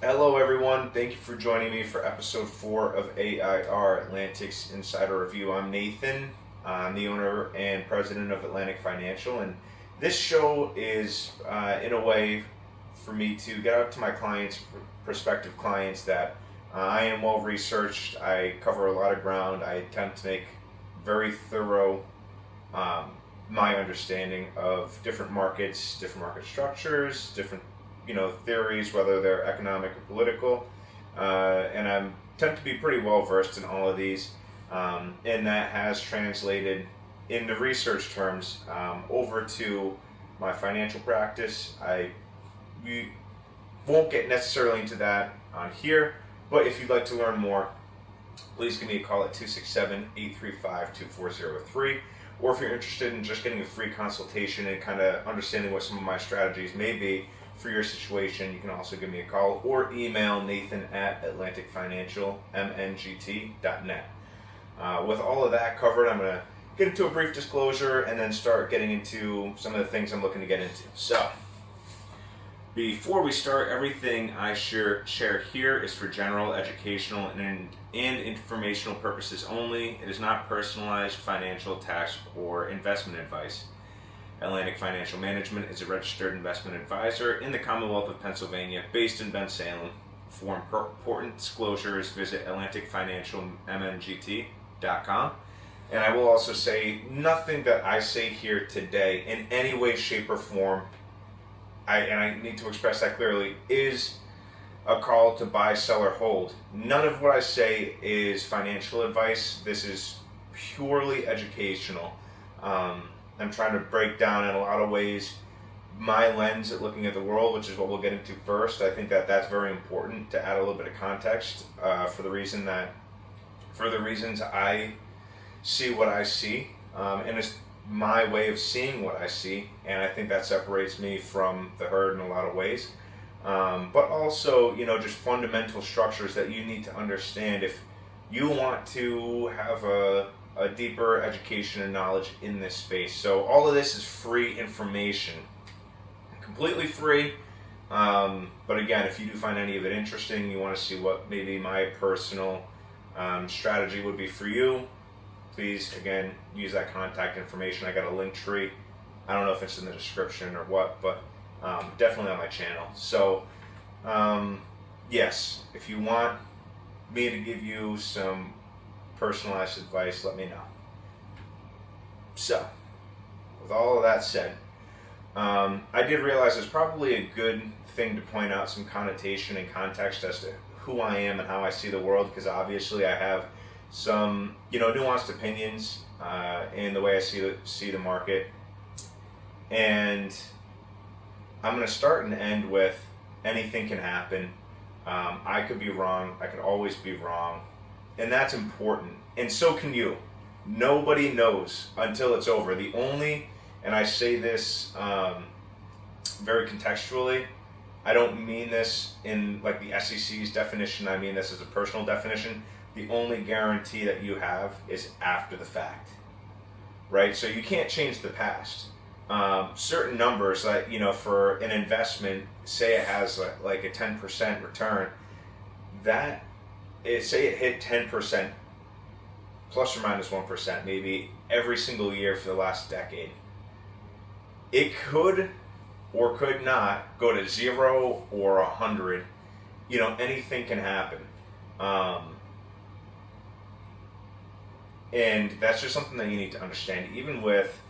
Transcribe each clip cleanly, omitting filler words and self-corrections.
Hello, everyone. Thank you for joining me for episode 4 of AIR Atlantic's Insider Review. I'm Nathan. I'm the owner and president of Atlantic Financial, and this show is, in a way, for me to get out to my clients, prospective clients, that I am well researched. I cover a lot of ground. I attempt to make very thorough my understanding of different markets, different market structures, different theories, whether they're economic or political, and I tend to be pretty well versed in all of these, and that has translated into research terms over to my financial practice. We won't get necessarily into that on here, but if you'd like to learn more, please give me a call at 267-835-2403. Or if you're interested in just getting a free consultation and kind of understanding what some of my strategies may be for your situation, you can also give me a call or email nathan@atlanticfinancialmngt.net. With all of that covered, I'm going to get into a brief disclosure and then start getting into some of the things I'm looking to get into. So, before we start, everything I share here is for general, educational, and informational purposes only. It is not personalized financial, tax, or investment advice. Atlantic Financial Management is a registered investment advisor in the Commonwealth of Pennsylvania, based in Bensalem. For important disclosures, visit atlanticfinancialmngt.com. And I will also say, nothing that I say here today in any way, shape, or form, I need to express that clearly, is a call to buy, sell, or hold. None of what I say is financial advice. This is purely educational. I'm trying to break down in a lot of ways my lens at looking at the world, which is what we'll get into first. I think that that's very important to add a little bit of context for the reasons I see what I see, and it's my way of seeing what I see, and I think that separates me from the herd in a lot of ways. But also, just fundamental structures that you need to understand if you want to have a deeper education and knowledge in this space. So all of this is free information, completely free. But again, if you do find any of it interesting, you want to see what maybe my personal strategy would be for you, please, again, use that contact information. I got a link tree. I don't know if it's in the description or what, but definitely on my channel. So, yes, if you want me to give you some personalized advice, let me know. So, with all of that said, I did realize it's probably a good thing to point out some connotation and context as to who I am and how I see the world, because obviously I have some, nuanced opinions in the way I see the market. And I'm going to start and end with anything can happen. I could be wrong. I could always be wrong. And that's important. And so can you. Nobody knows until it's over. And I say this very contextually, I don't mean this in like the SEC's definition, I mean this as a personal definition. The only guarantee that you have is after the fact, right? So you can't change the past. Certain numbers, for an investment, say it has like a 10% return, say it hit 10%, plus or minus 1%, maybe every single year for the last decade. It could or could not go to 0 or 100. Anything can happen. And that's just something that you need to understand. Even with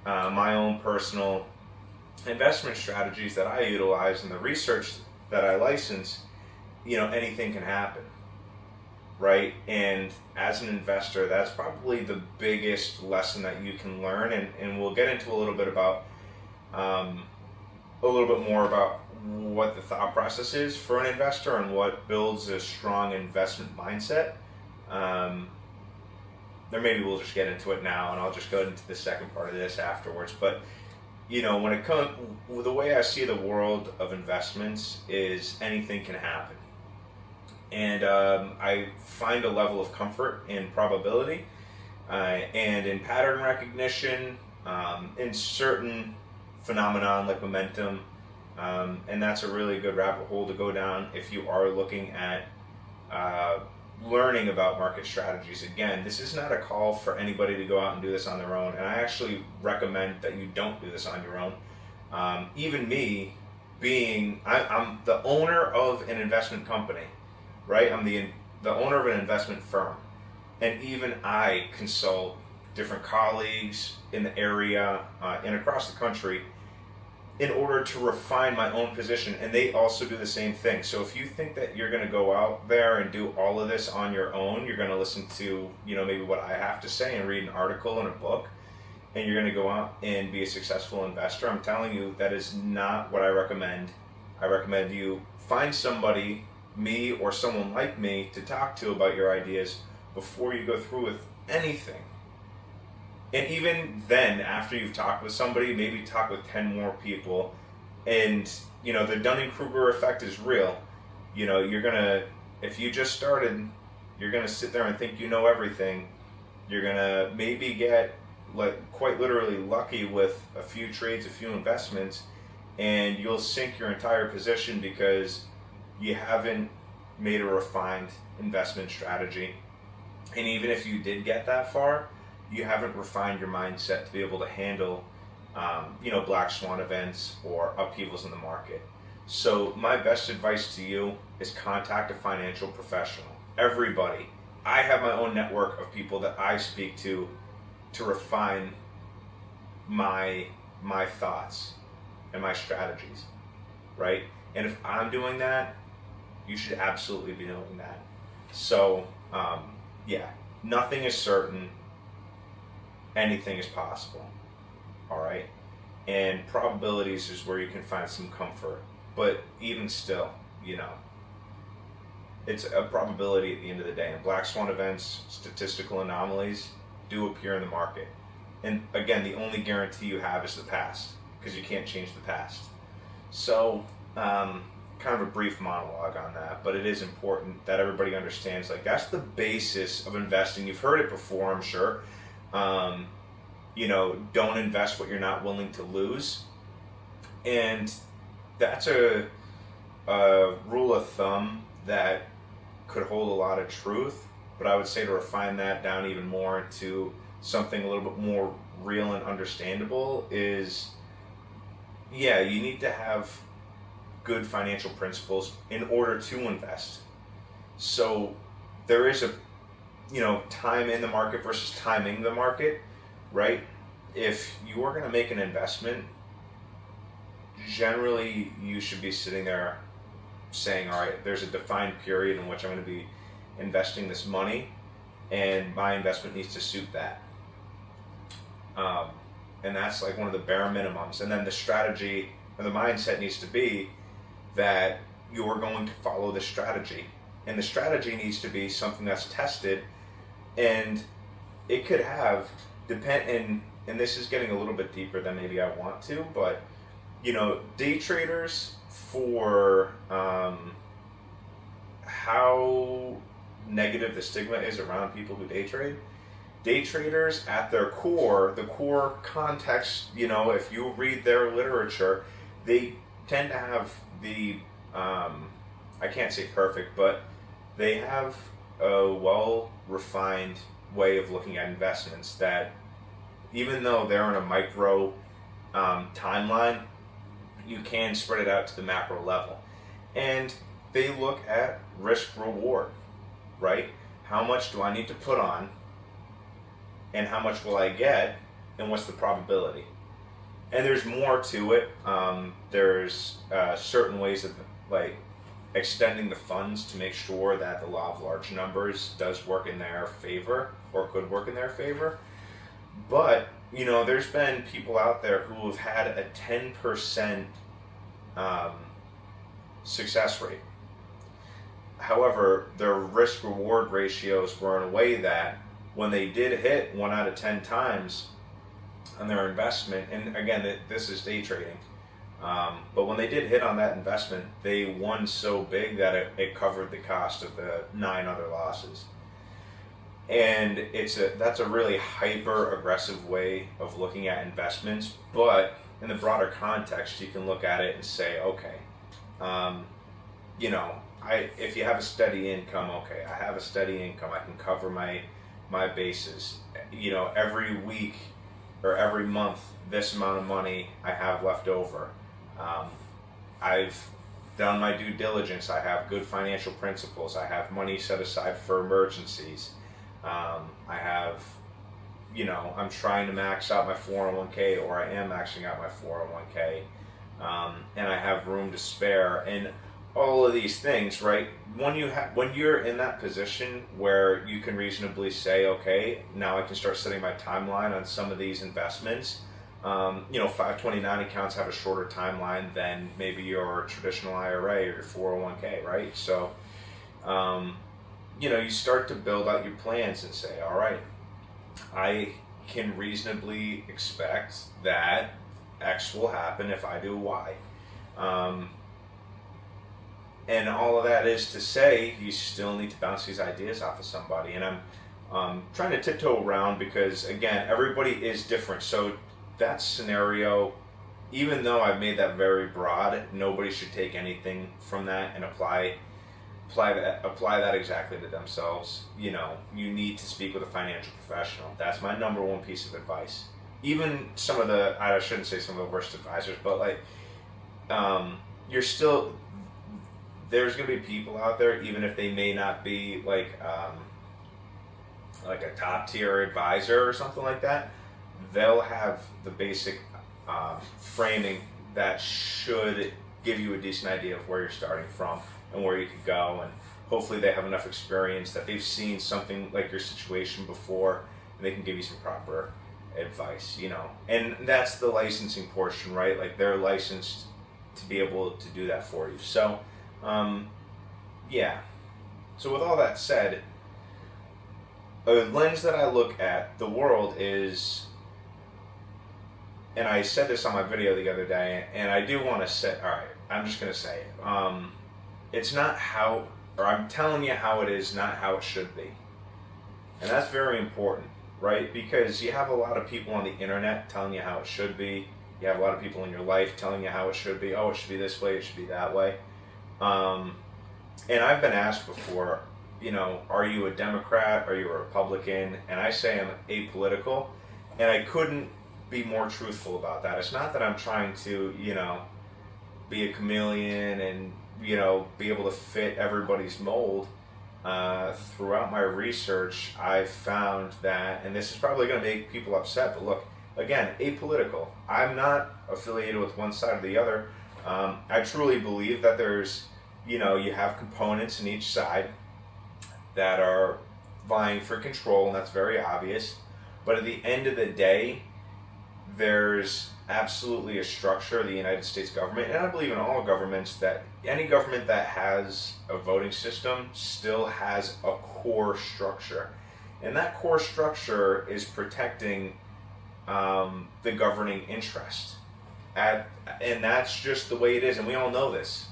my own personal investment strategies that I utilize and the research that I license, anything can happen, right? And as an investor, that's probably the biggest lesson that you can learn. And we'll get into a little bit more about what the thought process is for an investor and what builds a strong investment mindset. Or maybe we'll just get into it now, and I'll just go into the second part of this afterwards. But when it comes, the way I see the world of investments is anything can happen, and I find a level of comfort in probability and in pattern recognition, in certain phenomenon like momentum And that's a really good rabbit hole to go down if you are looking at learning about market strategies. Again, this is not a call for anybody to go out and do this on their own, and I actually recommend that you don't do this on your own. Even me, I'm the owner of an investment company, right? I'm the owner of an investment firm, and even I consult different colleagues in the area and across the country in order to refine my own position, and they also do the same thing. So if you think that you're going to go out there and do all of this on your own, you're going to listen to, maybe what I have to say and read an article and a book, and you're going to go out and be a successful investor, I'm telling you that is not what I recommend. I recommend you find somebody, me or someone like me, to talk to about your ideas before you go through with anything. And even then, after you've talked with somebody, maybe talk with 10 more people. And, the Dunning-Kruger effect is real. If you just started, you're going to sit there and think you know everything. You're going to maybe get, quite literally lucky with a few trades, a few investments, and you'll sink your entire position because you haven't made a refined investment strategy. And even if you did get that far, you haven't refined your mindset to be able to handle, black swan events or upheavals in the market. So my best advice to you is contact a financial professional. Everybody. I have my own network of people that I speak to refine my thoughts and my strategies, right? And if I'm doing that, you should absolutely be doing that. So, nothing is certain. Anything is possible, all right? And probabilities is where you can find some comfort. But even still, it's a probability at the end of the day. And black swan events, statistical anomalies, do appear in the market. And again, the only guarantee you have is the past, because you can't change the past. So, kind of a brief monologue on that, but it is important that everybody understands, that's the basis of investing. You've heard it before, I'm sure. Don't invest what you're not willing to lose. And that's a rule of thumb that could hold a lot of truth, but I would say to refine that down even more into something a little bit more real and understandable is, you need to have good financial principles in order to invest. So there is a time in the market versus timing the market, right? If you are going to make an investment, generally you should be sitting there saying, all right, there's a defined period in which I'm going to be investing this money, and my investment needs to suit that. And that's one of the bare minimums. And then the strategy and the mindset needs to be that you're going to follow the strategy. And the strategy needs to be something that's tested. And it could have, and this is getting a little bit deeper than maybe I want to, but, day traders, for how negative the stigma is around people who day traders at their core, the core context, if you read their literature, they tend to have the, I can't say perfect, but they have a well-refined way of looking at investments that, even though they're on a micro timeline, you can spread it out to the macro level. And they look at risk-reward, right? How much do I need to put on, and how much will I get, and what's the probability? And there's more to it. There's certain ways of extending the funds to make sure that the law of large numbers does work in their favor, or could work in their favor. But, there's been people out there who have had a 10% success rate. However, their risk-reward ratios were in a way that when they did hit 1 out of 10 times on their investment, and again, this is day trading, but when they did hit on that investment, they won so big that it covered the cost of the 9 other losses. And that's a really hyper aggressive way of looking at investments, but in the broader context, you can look at it and say, okay, you know, if you have a steady income, okay, I have a steady income, I can cover my bases. You know, every week or every month, this amount of money I have left over. I've done my due diligence. I have good financial principles. I have money set aside for emergencies. I have, you know, I'm trying to max out my 401k, or I am maxing out my 401k, and I have room to spare, and all of these things, right? When you're in that position where you can reasonably say, okay, now I can start setting my timeline on some of these investments. You know, 529 accounts have a shorter timeline than maybe your traditional IRA or your 401k, right? So, you know, you start to build out your plans and say, all right, I can reasonably expect that X will happen if I do Y. And all of that is to say, you still need to bounce these ideas off of somebody. And I'm trying to tiptoe around because, again, everybody is different. So that scenario, even though I've made that very broad, nobody should take anything from that and apply that exactly to themselves. You know, you need to speak with a financial professional. That's my number one piece of advice. Even some of the, I shouldn't say some of the worst advisors, but like, you're still, there's going to be people out there, even if they may not be like a top tier advisor or something like that, they'll have the basic framing that should give you a decent idea of where you're starting from and where you could go, and hopefully they have enough experience that they've seen something like your situation before and they can give you some proper advice, you know. And that's the licensing portion, right? Like, they're licensed to be able to do that for you. So yeah. So with all that said, a lens that I look at the world is, and I said this on my video the other day, and I do want to say, all right, I'm just going to say it. It's not how, or I'm telling you how it is, not how it should be. And that's very important, right? Because you have a lot of people on the internet telling you how it should be. You have a lot of people in your life telling you how it should be. Oh, it should be this way, it should be that way. And I've been asked before, you know, are you a Democrat? Are you a Republican? And I say I'm apolitical, and I couldn't be more truthful about that. It's not that I'm trying to, you know, be a chameleon and, you know, be able to fit everybody's mold. Throughout my research, I've found that, and this is probably going to make people upset, but look, again, apolitical. I'm not affiliated with one side or the other. I truly believe that there's, you know, you have components in each side that are vying for control, and that's very obvious. But at the end of the day, there's absolutely a structure of the United States government, and I believe in all governments, that any government that has a voting system still has a core structure. And that core structure is protecting the governing interest. And that's just the way it is, and we all know this,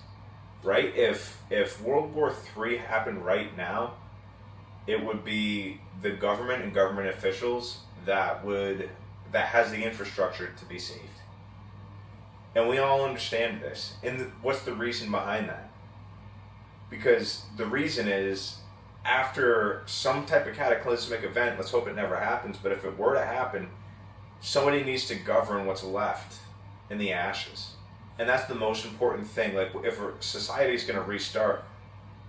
right? If World War III happened right now, it would be the government and government officials that has the infrastructure to be saved. And we all understand this. And what's the reason behind that? Because the reason is, after some type of cataclysmic event, let's hope it never happens, but if it were to happen, somebody needs to govern what's left in the ashes. And that's the most important thing. Like, if society is going to restart,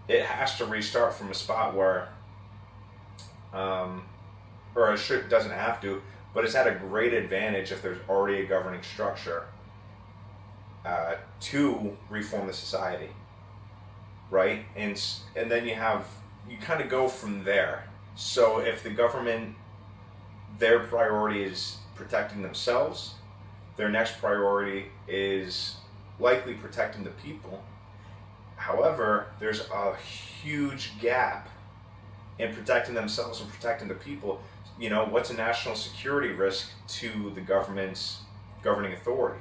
it has to restart from a spot where, or it doesn't have to, but it's at a great advantage if there's already a governing structure to reform the society, right? And then you kind of go from there. So if the government, their priority is protecting themselves, their next priority is likely protecting the people. However, there's a huge gap in protecting themselves and protecting the people. You know, what's a national security risk to the government's governing authority?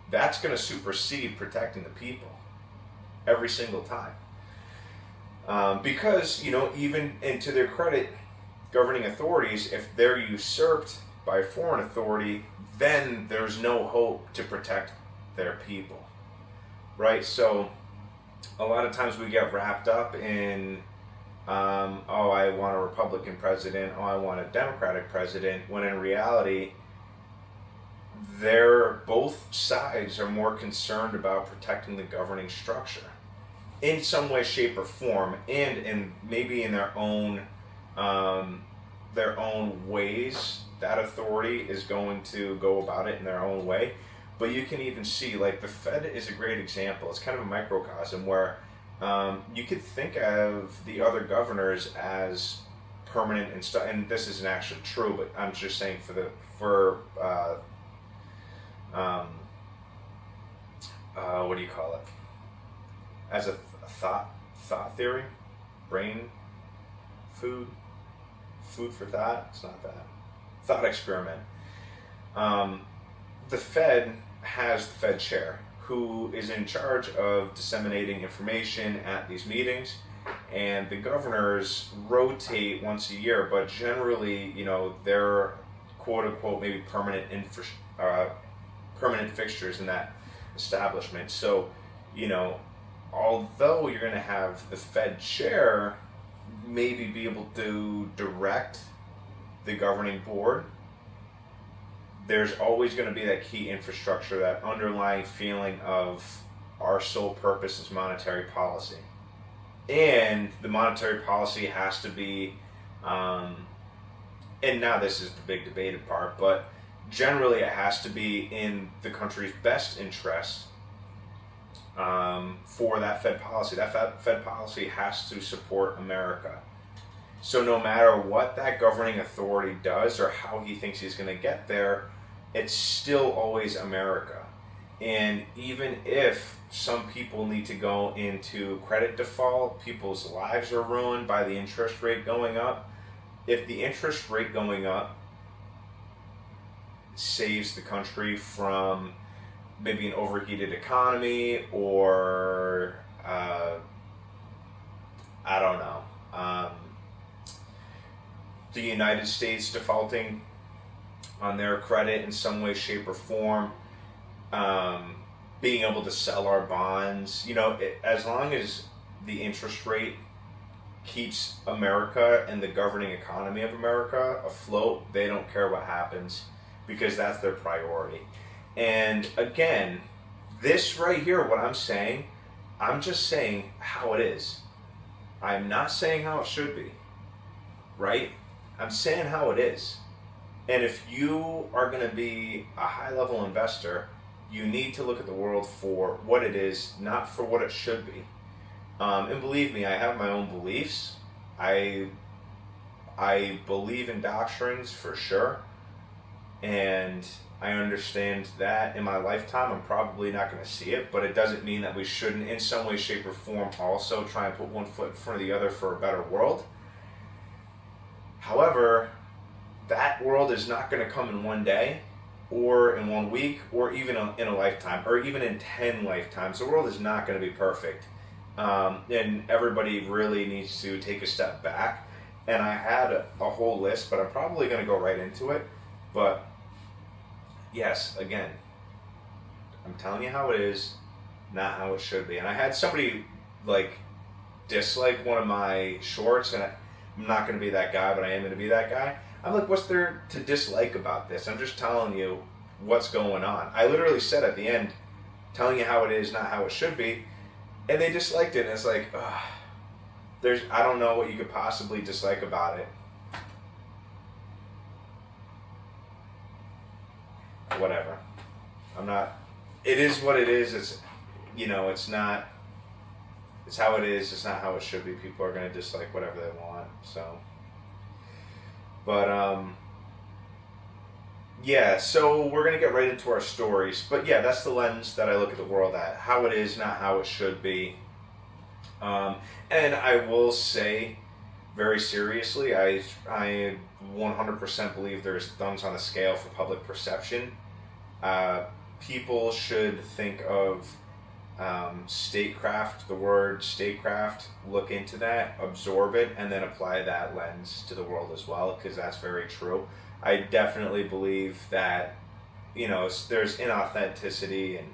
That's going to supersede protecting the people every single time. Because, you know, even, and to their credit, governing authorities, if they're usurped by a foreign authority, then there's no hope to protect their people, right? So a lot of times we get wrapped up in, oh, I want a Republican president, oh, I want a Democratic president, when in reality, both sides are more concerned about protecting the governing structure in some way, shape, or form, and maybe in their own ways. That authority is going to go about it in their own way. But you can even see, like, the Fed is a great example. It's kind of a microcosm where you could think of the other governors as permanent and stuff. And this isn't actually true, but I'm just saying what do you call it? As a thought theory, brain food for thought. It's not that. Thought experiment. The Fed has the Fed chair, who is in charge of disseminating information at these meetings, and the governors rotate once a year, but generally, they're quote unquote maybe permanent fixtures in that establishment. So, although you're going to have the Fed chair maybe be able to direct the governing board, there's always going to be that key infrastructure, that underlying feeling of our sole purpose is monetary policy. And the monetary policy has to be, and now this is the big debated part, but generally it has to be in the country's best interest for that Fed policy. That Fed policy has to support America. So no matter what that governing authority does or how he thinks he's going to get there, it's still always America. And even if some people need to go into credit default, people's lives are ruined by the interest rate going up. If the interest rate going up saves the country from maybe an overheated economy, or I don't know, the United States defaulting on their credit in some way, shape, or form, being able to sell our bonds, as long as the interest rate keeps America and the governing economy of America afloat, they don't care what happens, because that's their priority. And again, this right here, what I'm saying, I'm just saying how it is. I'm not saying how it should be, right? I'm saying how it is. And if you are going to be a high-level investor, you need to look at the world for what it is, not for what it should be. And believe me, I have my own beliefs. I believe in doctrines for sure. And I understand that in my lifetime I'm probably not going to see it, but it doesn't mean that we shouldn't, in some way, shape, or form, also try and put one foot in front of the other for a better world. However, that world is not going to come in one day, or in 1 week, or even in a lifetime, or even in 10 lifetimes. The world is not going to be perfect. And everybody really needs to take a step back. And I had a whole list, but I'm probably going to go right into it. But yes, again, I'm telling you how it is, not how it should be. And I had somebody dislike one of my shorts, and I'm not going to be that guy, but I am going to be that guy. I'm like, what's there to dislike about this? I'm just telling you what's going on. I literally said at the end, telling you how it is, not how it should be, and they disliked it. And it's like, I don't know what you could possibly dislike about it. Whatever. It is what it is. It's not, it's how it is. It's not how it should be. People are going to dislike whatever they want. So, but, yeah, so we're going to get right into our stories. But yeah, that's the lens that I look at the world at. How it is, not how it should be. And I will say, very seriously, I 100% believe there's thumbs on the scale for public perception. People should think of statecraft, the word statecraft, look into that, absorb it, and then apply that lens to the world as well, because that's very true. I definitely believe that, there's inauthenticity, and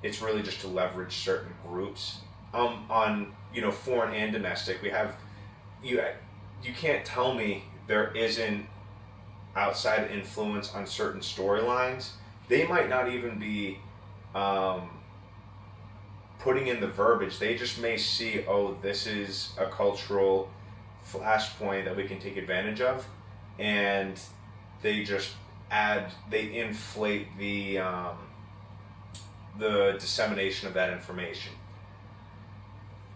it's really just to leverage certain groups on foreign and domestic. We have you you can't tell me there isn't outside influence on certain storylines. They might not even be putting in the verbiage. They just may see, oh, this is a cultural flashpoint that we can take advantage of, and they just they inflate the dissemination of that information,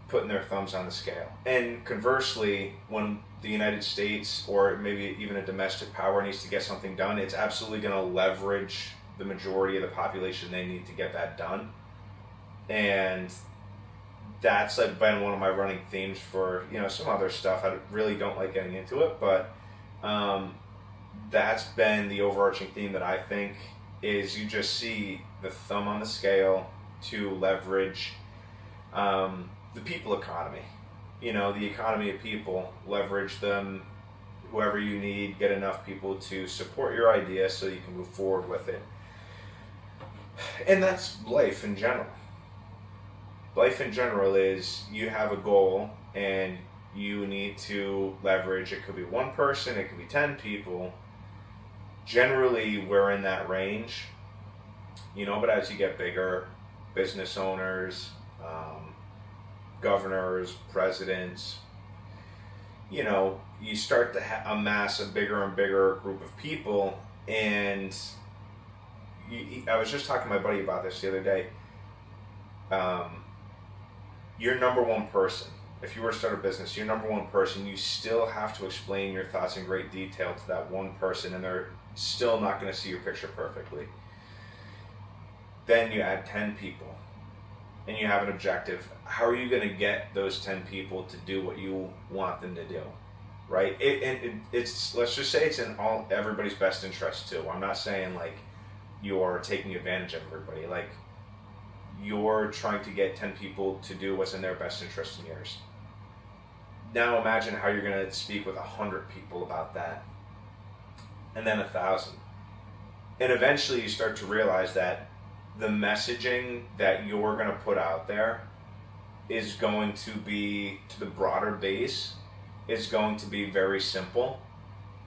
putting their thumbs on the scale. And conversely, when the United States or maybe even a domestic power needs to get something done, it's absolutely going to leverage the majority of the population they need to get that done. And that's like been one of my running themes for some other stuff. I really don't like getting into it, but that's been the overarching theme that I think is you just see the thumb on the scale to leverage the people economy. The economy of people, leverage them, whoever you need, get enough people to support your idea so you can move forward with it. And that's life in general. Life in general is you have a goal and you need to leverage. It could be one person, it could be 10 people. Generally, we're in that range, but as you get bigger, business owners, governors, presidents, you start to amass a bigger and bigger group of people. And I was just talking to my buddy about this the other day. Your number one person, if you were to start a business, your number one person, you still have to explain your thoughts in great detail to that one person, and they're still not going to see your picture perfectly. Then you add 10 people, and you have an objective. How are you going to get those 10 people to do what you want them to do, right? It's let's just say it's in everybody's best interest too. I'm not saying like you're taking advantage of everybody. Like, you're trying to get 10 people to do what's in their best interest in yours. Now imagine how you're going to speak with 100 people about that, and then 1,000. And eventually you start to realize that the messaging that you're going to put out there is going to be, to the broader base, is going to be very simple.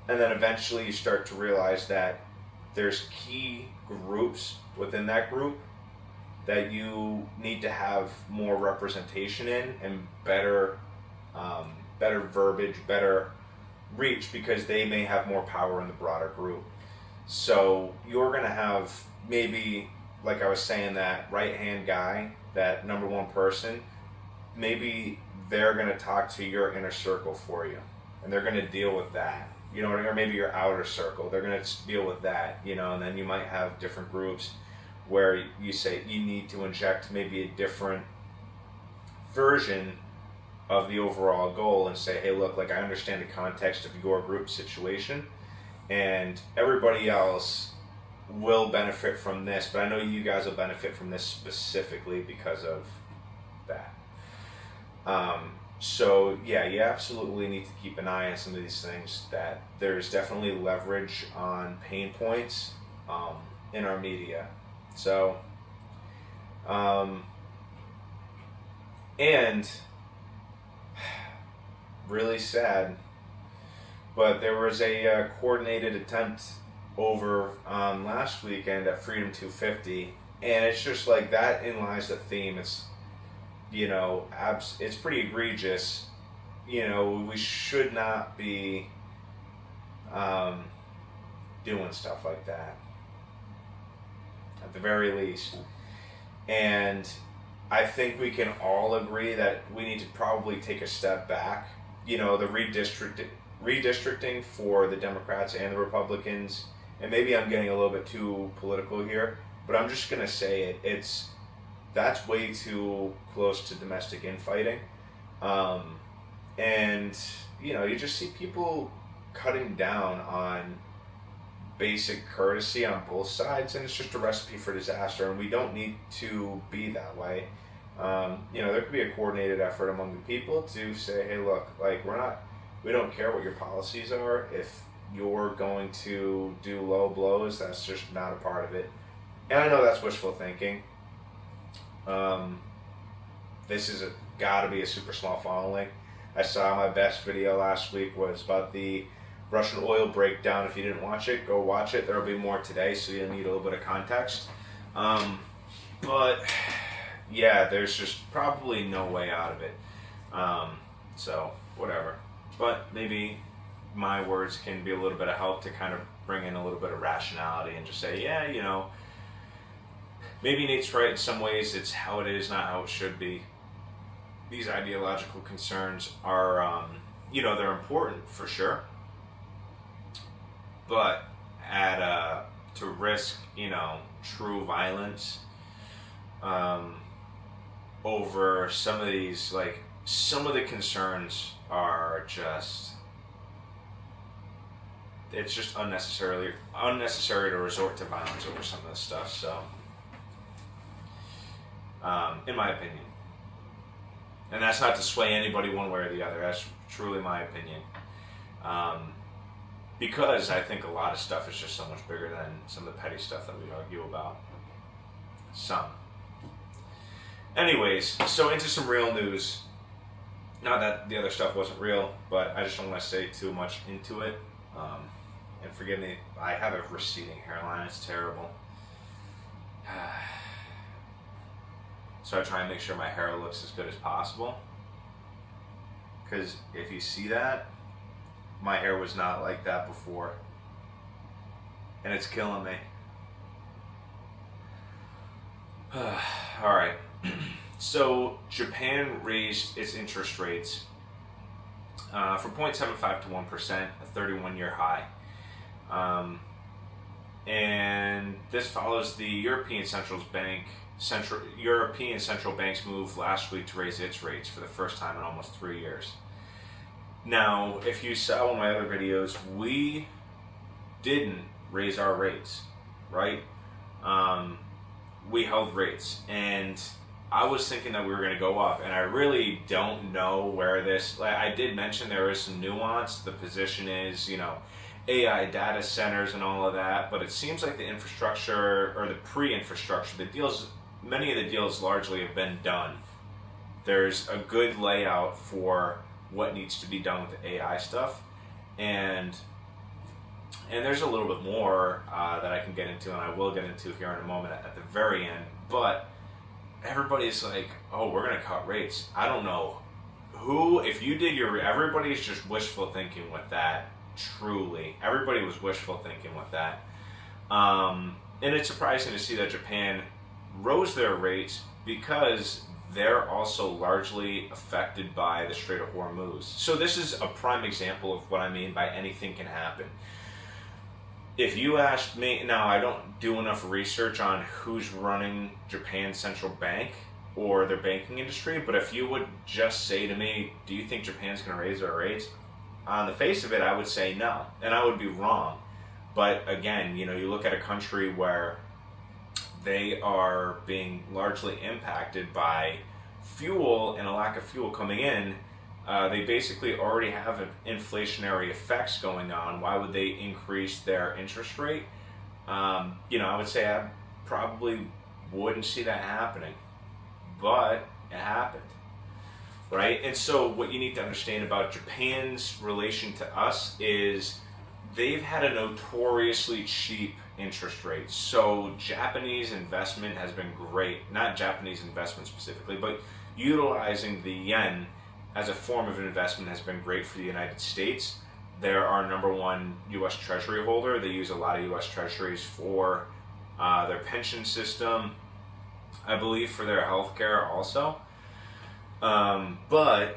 And then eventually you start to realize that there's key groups within that group that you need to have more representation in, and better verbiage, better reach, because they may have more power in the broader group. So you're going to have maybe, like I was saying, that right-hand guy, that number one person, maybe they're going to talk to your inner circle for you, and they're going to deal with that. Or maybe your outer circle, they're going to deal with that, and then you might have different groups where you say you need to inject maybe a different version of the overall goal, and say, hey, look, like, I understand the context of your group situation, and everybody else will benefit from this, but I know you guys will benefit from this specifically because of that. So yeah, you absolutely need to keep an eye on some of these things, that there's definitely leverage on pain points in our media. So, and really sad, but there was a coordinated attempt over last weekend at Freedom 250, and it's just like that in lies the theme. It's it's pretty egregious. We should not be doing stuff like that, at the very least. And I think we can all agree that we need to probably take a step back. The redistricting for the Democrats and the Republicans, and maybe I'm getting a little bit too political here, but I'm just gonna say that's way too close to domestic infighting. And you just see people cutting down on basic courtesy on both sides, and it's just a recipe for disaster, and we don't need to be that way. There could be a coordinated effort among the people to say, hey, look, like, we don't care what your policies are. If you're going to do low blows. That's just not a part of it. And I know that's wishful thinking. This is gotta be a super small following. I saw my best video last week was about the Russian oil breakdown. If you didn't watch it, go watch it. There'll be more today, so you'll need a little bit of context. But yeah, there's just probably no way out of it. So whatever. But maybe my words can be a little bit of help to kind of bring in a little bit of rationality and just say, yeah, you know, maybe Nate's right in some ways. It's how it is, not how it should be. These ideological concerns are, you know, they're important for sure, but to risk, you know, true violence over some of these, like, some of the concerns are just, it's just unnecessary to resort to violence over some of this stuff. So, in my opinion, and that's not to sway anybody one way or the other. That's truly my opinion. Because I think a lot of stuff is just so much bigger than some of the petty stuff that we argue about. Some. Anyways, so into some real news. Not that the other stuff wasn't real, but I just don't want to say too much into it. And forgive me, I have a receding hairline. It's terrible. So I try and make sure my hair looks as good as possible. Because if you see that, my hair was not like that before. And it's killing me. Alright. So Japan raised its interest rates from 0.75 to 1%, a 31-year high. And this follows the European Central Bank's move last week to raise its rates for the first time in almost 3 years. Now, if you saw one of my other videos, we didn't raise our rates, right? We held rates, and I was thinking that we were going to go up, and I really don't know where this, like, I did mention there is some nuance. The position is, you know, AI data centers and all of that, but it seems like the infrastructure, or the pre-infrastructure, many of the deals largely have been done. There's a good layout for what needs to be done with the AI stuff, and there's a little bit more that I can get into, and I will get into here in a moment at the very end, but everybody's like, oh, we're going to cut rates. I don't know who, if you did everybody's just wishful thinking with that, truly. Everybody was wishful thinking with that. And it's surprising to see that Japan rose their rates because they're also largely affected by the Strait of Hormuz. So this is a prime example of what I mean by anything can happen. If you asked me, now I don't do enough research on who's running Japan's central bank or their banking industry, but if you would just say to me, do you think Japan's going to raise their rates? On the face of it, I would say no, and I would be wrong. But again, you know, you look at a country where they are being largely impacted by fuel and a lack of fuel coming in. They basically already have inflationary effects going on. Why would they increase their interest rate? You know, I would say I probably wouldn't see that happening, but it happened, right? And so what you need to understand about Japan's relation to us is they've had a notoriously cheap interest rate. So Japanese investment has been great. Not Japanese investment specifically, but utilizing the yen as a form of investment has been great for the United States. They're our number one U.S. Treasury holder. They use a lot of U.S. Treasuries for their pension system, I believe for their healthcare also. But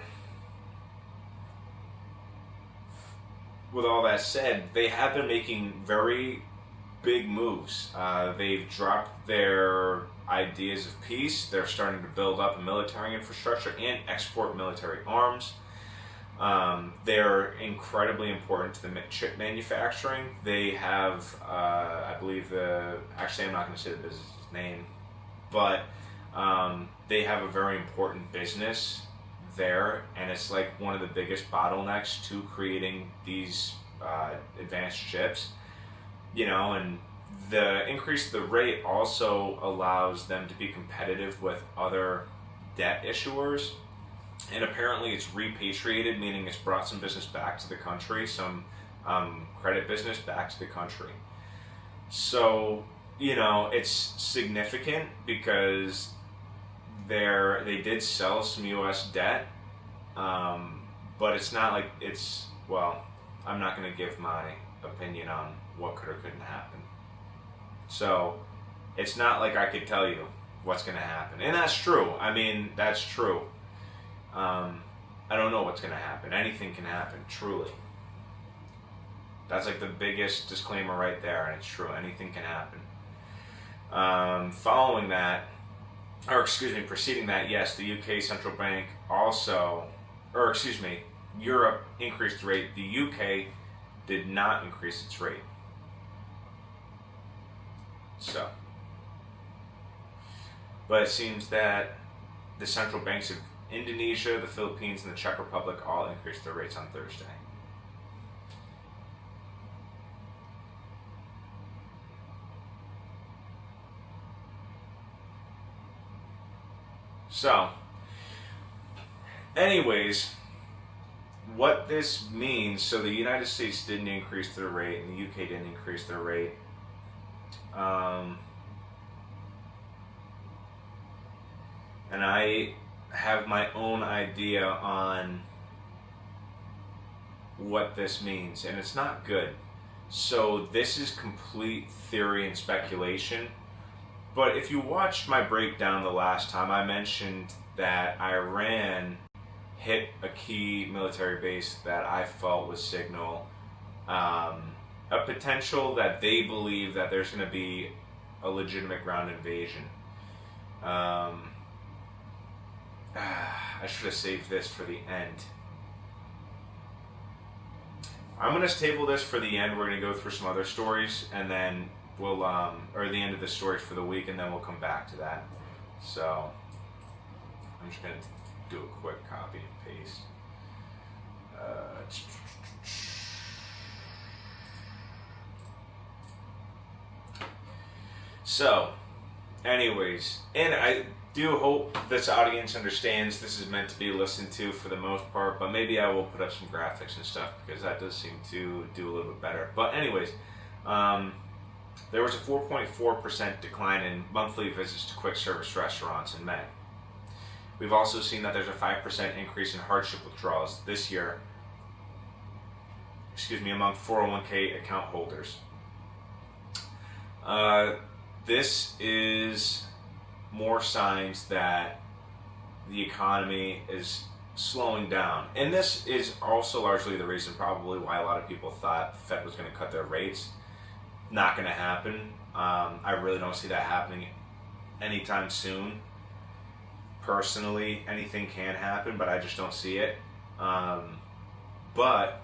with all that said, they have been making very big moves. They've dropped their ideas of peace. They're starting to build up a military infrastructure and export military arms. They're incredibly important to the chip manufacturing. They have, I believe actually I'm not going to say the business name, but they have a very important business there, and it's like one of the biggest bottlenecks to creating these advanced chips, and the increase of the rate also allows them to be competitive with other debt issuers. And apparently it's repatriated, meaning it's brought some business back to the country, some credit business back to the country. So, it's significant because they did sell some U.S. debt, but it's not like I'm not going to give my opinion on what could or couldn't happen. So, it's not like I could tell you what's going to happen. And that's true. I mean, that's true. I don't know what's going to happen. Anything can happen, truly. That's like the biggest disclaimer right there, and it's true. Anything can happen. Preceding that, yes, the UK central bank Europe increased the rate. The UK did not increase its rate. So, but it seems that the central banks of Indonesia, the Philippines, and the Czech Republic all increased their rates on Thursday. So, anyways, what this means, so the United States didn't increase their rate and the UK didn't increase their rate. And I have my own idea on what this means, and it's not good. So this is complete theory and speculation. But if you watched my breakdown the last time, I mentioned that Iran hit a key military base that I felt would signal a potential that they believe that there's going to be a legitimate ground invasion. I should have saved this for the end. I'm going to table this for the end. We're going to go through some other stories, and then we'll, or the end of the stories for the week, and then we'll come back to that. So, I'm just going to do a quick copy and paste. So, anyways, and I do hope this audience understands this is meant to be listened to for the most part, but maybe I will put up some graphics and stuff because that does seem to do a little bit better. But anyways, there was a 4.4% decline in monthly visits to quick service restaurants in May. We've also seen that there's a 5% increase in hardship withdrawals this year, among 401k account holders. This is more signs that the economy is slowing down. And this is also largely the reason probably why a lot of people thought the Fed was going to cut their rates. Not going to happen. I really don't see that happening anytime soon. Personally, anything can happen, but I just don't see it. But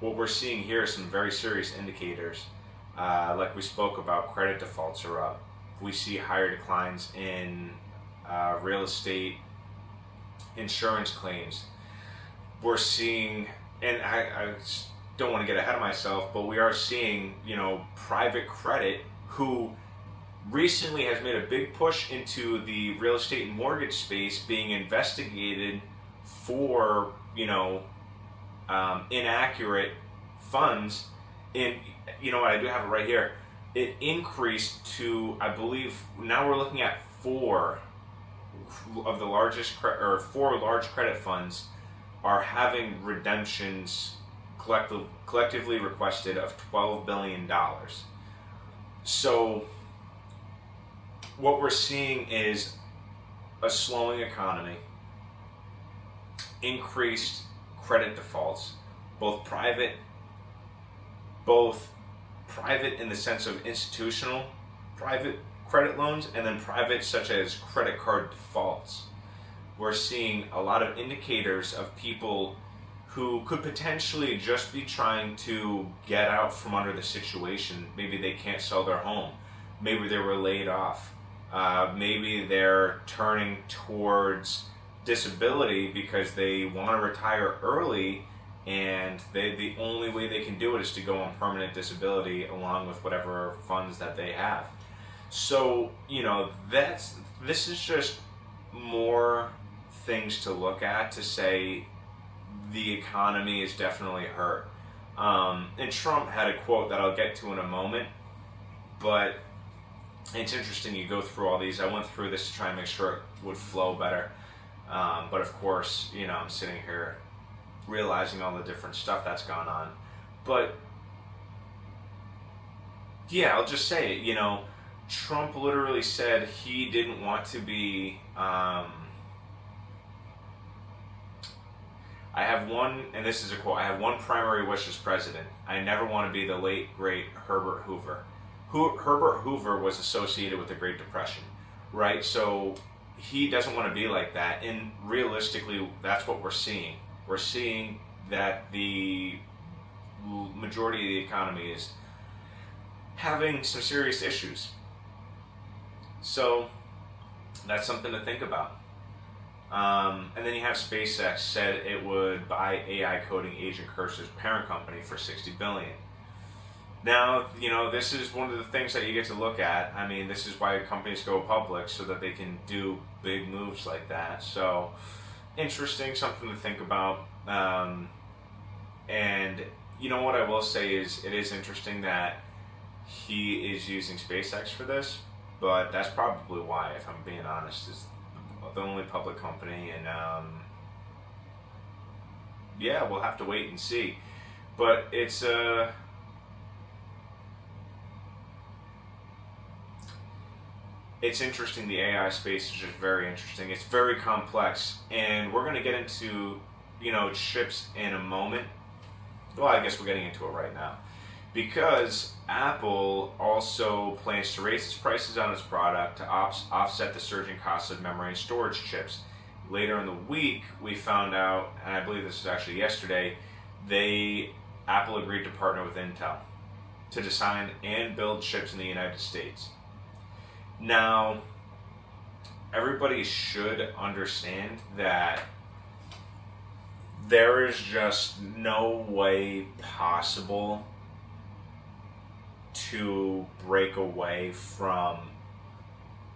what we're seeing here are some very serious indicators. Like we spoke about, credit defaults are up. We see higher declines in real estate insurance claims. We're seeing, and I don't want to get ahead of myself, but we are seeing, private credit who recently has made a big push into the real estate and mortgage space being investigated for, inaccurate funds. And you know what, I do have it right here. It increased to, I believe, now we're looking at four large credit funds are having redemptions collectively requested of $12 billion. So what we're seeing is a slowing economy, increased credit defaults, both private in the sense of institutional private credit loans, and then private such as credit card defaults. We're seeing a lot of indicators of people who could potentially just be trying to get out from under the situation. Maybe they can't sell their home. Maybe they were laid off. Maybe they're turning towards disability because they want to retire early and the only way they can do it is to go on permanent disability along with whatever funds that they have. So, this is just more things to look at to say the economy is definitely hurt. And Trump had a quote that I'll get to in a moment, but it's interesting. You go through all these. I went through this to try and make sure it would flow better. But of course, I'm sitting here realizing all the different stuff that's gone on. But yeah, I'll just say it. Trump literally said he didn't want to be. I have one, and this is a quote, I have one primary wish as president. I never want to be the late, great Herbert Hoover. Herbert Hoover was associated with the Great Depression, right? So he doesn't want to be like that, and realistically, that's what we're seeing. We're seeing that the majority of the economy is having some serious issues. So that's something to think about. And then you have SpaceX said it would buy AI coding agent Cursor's parent company for $60 billion. Now, this is one of the things that you get to look at. I mean, this is why companies go public, so that they can do big moves like that. So, interesting, something to think about. And what I will say is, it is interesting that he is using SpaceX for this, but that's probably why, if I'm being honest, is the only public company, and we'll have to wait and see. But it's interesting. The AI space is just very interesting. It's very complex, and we're going to get into chips in a moment. Well, I guess we're getting into it right now, because Apple also plans to raise its prices on its product to offset the surging costs of memory and storage chips. Later in the week, we found out, and I believe this was actually yesterday, Apple agreed to partner with Intel to design and build chips in the United States. Now, everybody should understand that there is just no way possible to break away from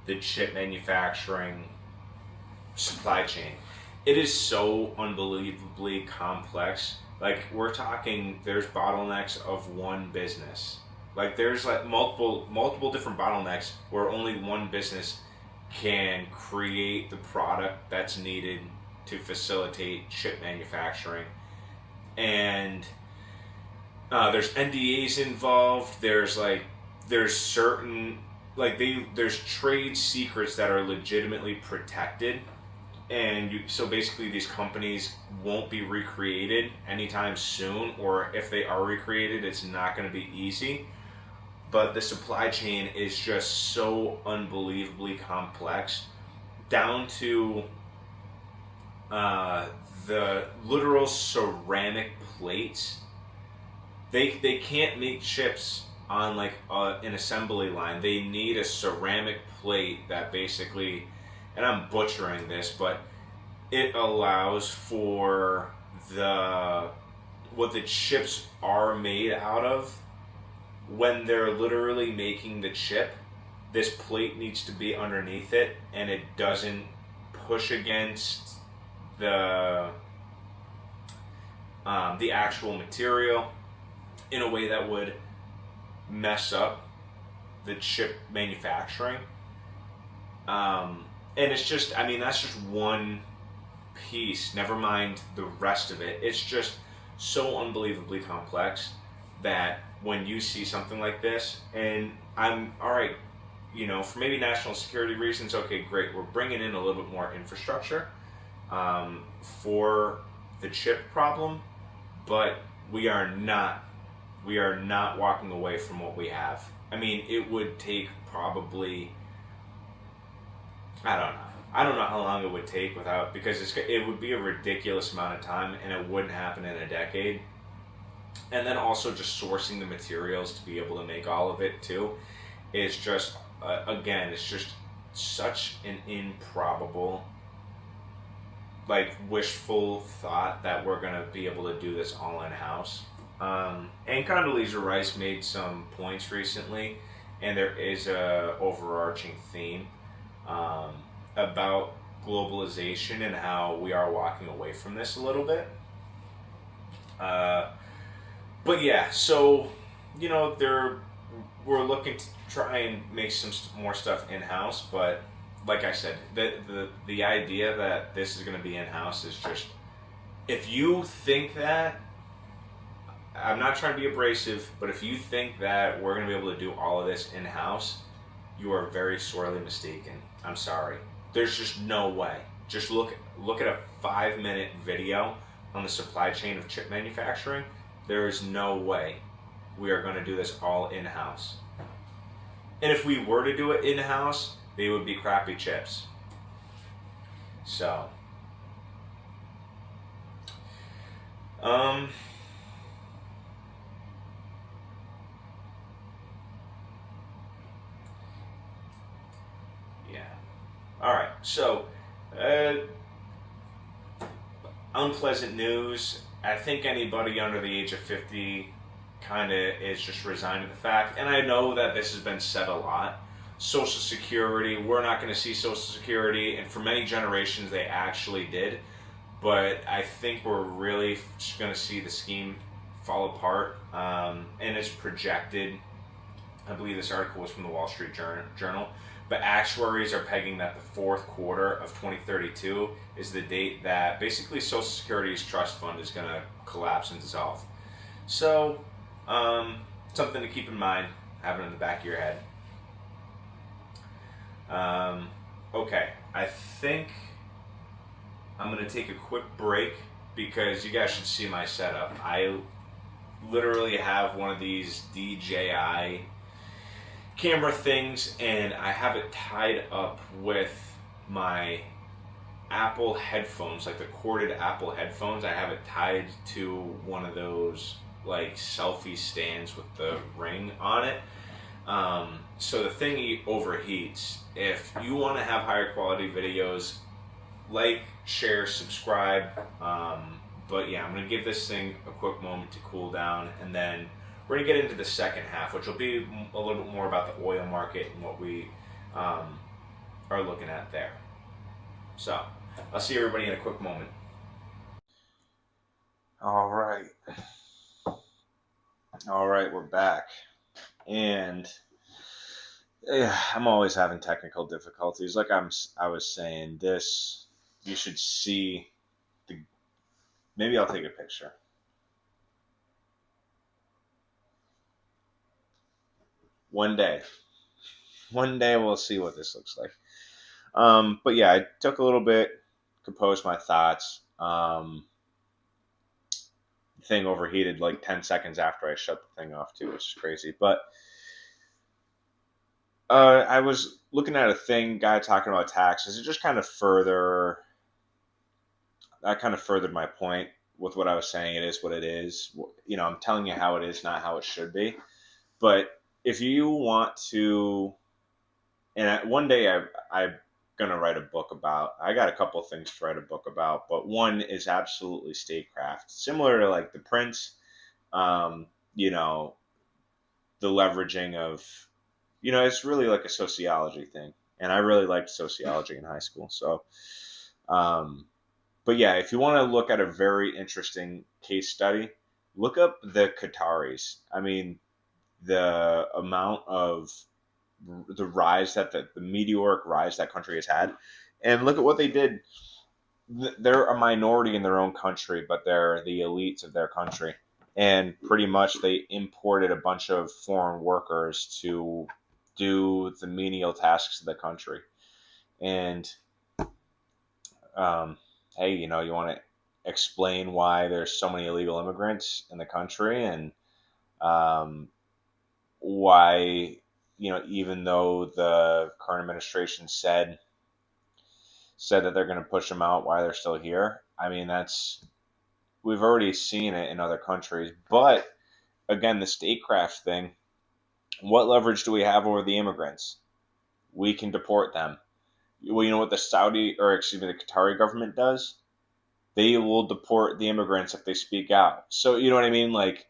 the chip manufacturing supply chain. It is so unbelievably complex. Like, we're talking, there's bottlenecks of one business. Like, there's like multiple different bottlenecks where only one business can create the product that's needed to facilitate chip manufacturing. And there's NDAs involved. There's certain there's trade secrets that are legitimately protected, and so basically these companies won't be recreated anytime soon, or if they are recreated, it's not going to be easy. But the supply chain is just so unbelievably complex, down to the literal ceramic plates. They can't make chips on an assembly line. They need a ceramic plate that basically, and I'm butchering this, but it allows for what the chips are made out of. When they're literally making the chip, this plate needs to be underneath it, and it doesn't push against the actual material in a way that would mess up the chip manufacturing. And it's just, that's just one piece, never mind the rest of it. It's just so unbelievably complex that when you see something like this, and I'm, alright, for maybe national security reasons, okay, great, we're bringing in a little bit more infrastructure for the chip problem, but we are not walking away from what we have. It would take probably, I don't know how long it would take because it would be a ridiculous amount of time, and it wouldn't happen in a decade. And then also just sourcing the materials to be able to make all of it too is just, again, it's just such an improbable like wishful thought that we're gonna be able to do this all in house. And Condoleezza Rice made some points recently, and there is a overarching theme um, about globalization and how we are walking away from this a little bit. Uh, but yeah, so we're looking to try and make some more stuff in house, but like I said, the idea that this is going to be in house is just, if you think that, I'm not trying to be abrasive, but if you think that we're going to be able to do all of this in house, you are very sorely mistaken. I'm sorry. There's just no way. Just look at a 5-minute video on the supply chain of chip manufacturing. There is no way we are going to do this all in house. And if we were to do it in house, they would be crappy chips. So, yeah. All right. So, unpleasant news. I think anybody under the age of 50 kind of is just resigned to the fact. And I know that this has been said a lot. Social Security, we're not going to see Social Security. And for many generations, they actually did. But I think we're really going to see the scheme fall apart. And it's projected. I believe this article was from the Wall Street Journal. But actuaries are pegging that the fourth quarter of 2032 is the date that basically Social Security's trust fund is going to collapse and dissolve. So, something to keep in mind, have it in the back of your head. Okay, I think I'm going to take a quick break because you guys should see my setup. I literally have one of these DJI camera things, and I have it tied up with my Apple headphones, like the corded Apple headphones. I have it tied to one of those like selfie stands with the ring on it. So the thing overheats. If you want to have higher quality videos, like, share, subscribe. But yeah, I'm going to give this thing a quick moment to cool down, and then we're going to get into the second half, which will be a little bit more about the oil market and what we are looking at there. So, I'll see everybody in a quick moment. All right. All right, we're back. And yeah, I'm always having technical difficulties. Like I was saying, this, you should see the, maybe I'll take a picture. One day we'll see what this looks like. But yeah, I took a little bit, composed my thoughts. The thing overheated like 10 seconds after I shut the thing off too, which is crazy. But I was looking at a guy talking about taxes. It just kind of furthered my point with what I was saying. It is what it is. I'm telling you how it is, not how it should be. But if you want to, and one day I'm going to write a book about, I got a couple of things to write a book about, but one is absolutely statecraft. Similar to like the Prince, the leveraging of, it's really like a sociology thing. And I really liked sociology in high school. So, but yeah, if you want to look at a very interesting case study, look up the Qataris. I mean, the amount of the rise that the meteoric rise that country has had, and look at what they did. They're a minority in their own country, but they're the elites of their country. And pretty much they imported a bunch of foreign workers to do the menial tasks of the country. And hey, you want to explain why there's so many illegal immigrants in the country, and why, even though the current administration said that they're going to push them out, why they're still here. I mean, we've already seen it in other countries. But again, the statecraft thing, what leverage do we have over the immigrants? We can deport them. Well, you know what the the Qatari government does? they will deport the immigrants if they speak out. So you know what I mean? Like,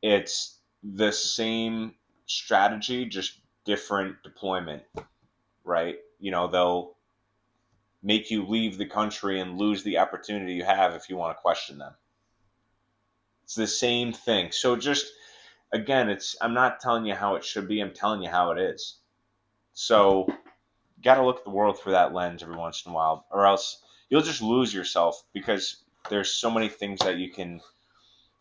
it's the same strategy, just different deployment, right? They'll make you leave the country and lose the opportunity you have if you want to question them. It's the same thing. So just, again, I'm not telling you how it should be, I'm telling you how it is. So got to look at the world through that lens every once in a while, or else you'll just lose yourself, because there's so many things that you can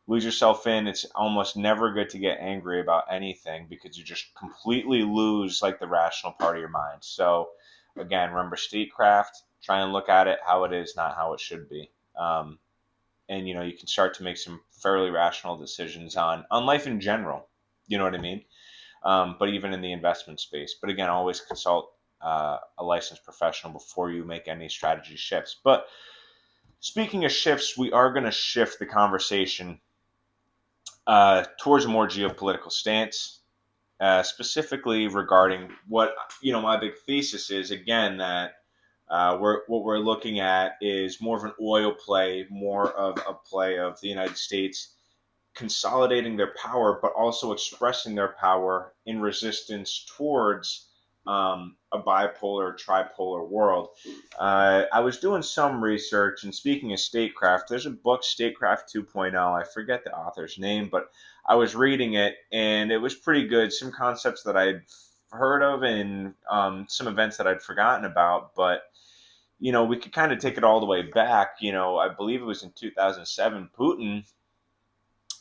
lose yourself in. It's almost never good to get angry about anything, because you just completely lose like the rational part of your mind. So again, remember statecraft, try and look at it how it is, not how it should be. And you can start to make some fairly rational decisions on life in general. You know what I mean? But even in the investment space. But again, always consult a licensed professional before you make any strategy shifts. But speaking of shifts, we are going to shift the conversation towards a more geopolitical stance, specifically regarding what my big thesis is. Again, that what we're looking at is more of an oil play, more of a play of the United States consolidating their power, but also expressing their power in resistance towards a bipolar, tripolar world. I was doing some research, and speaking of statecraft, there's a book, Statecraft 2.0. I forget the author's name, but I was reading it, and it was pretty good. Some concepts that I'd heard of, and some events that I'd forgotten about, but we could kind of take it all the way back. I believe it was in 2007, Putin.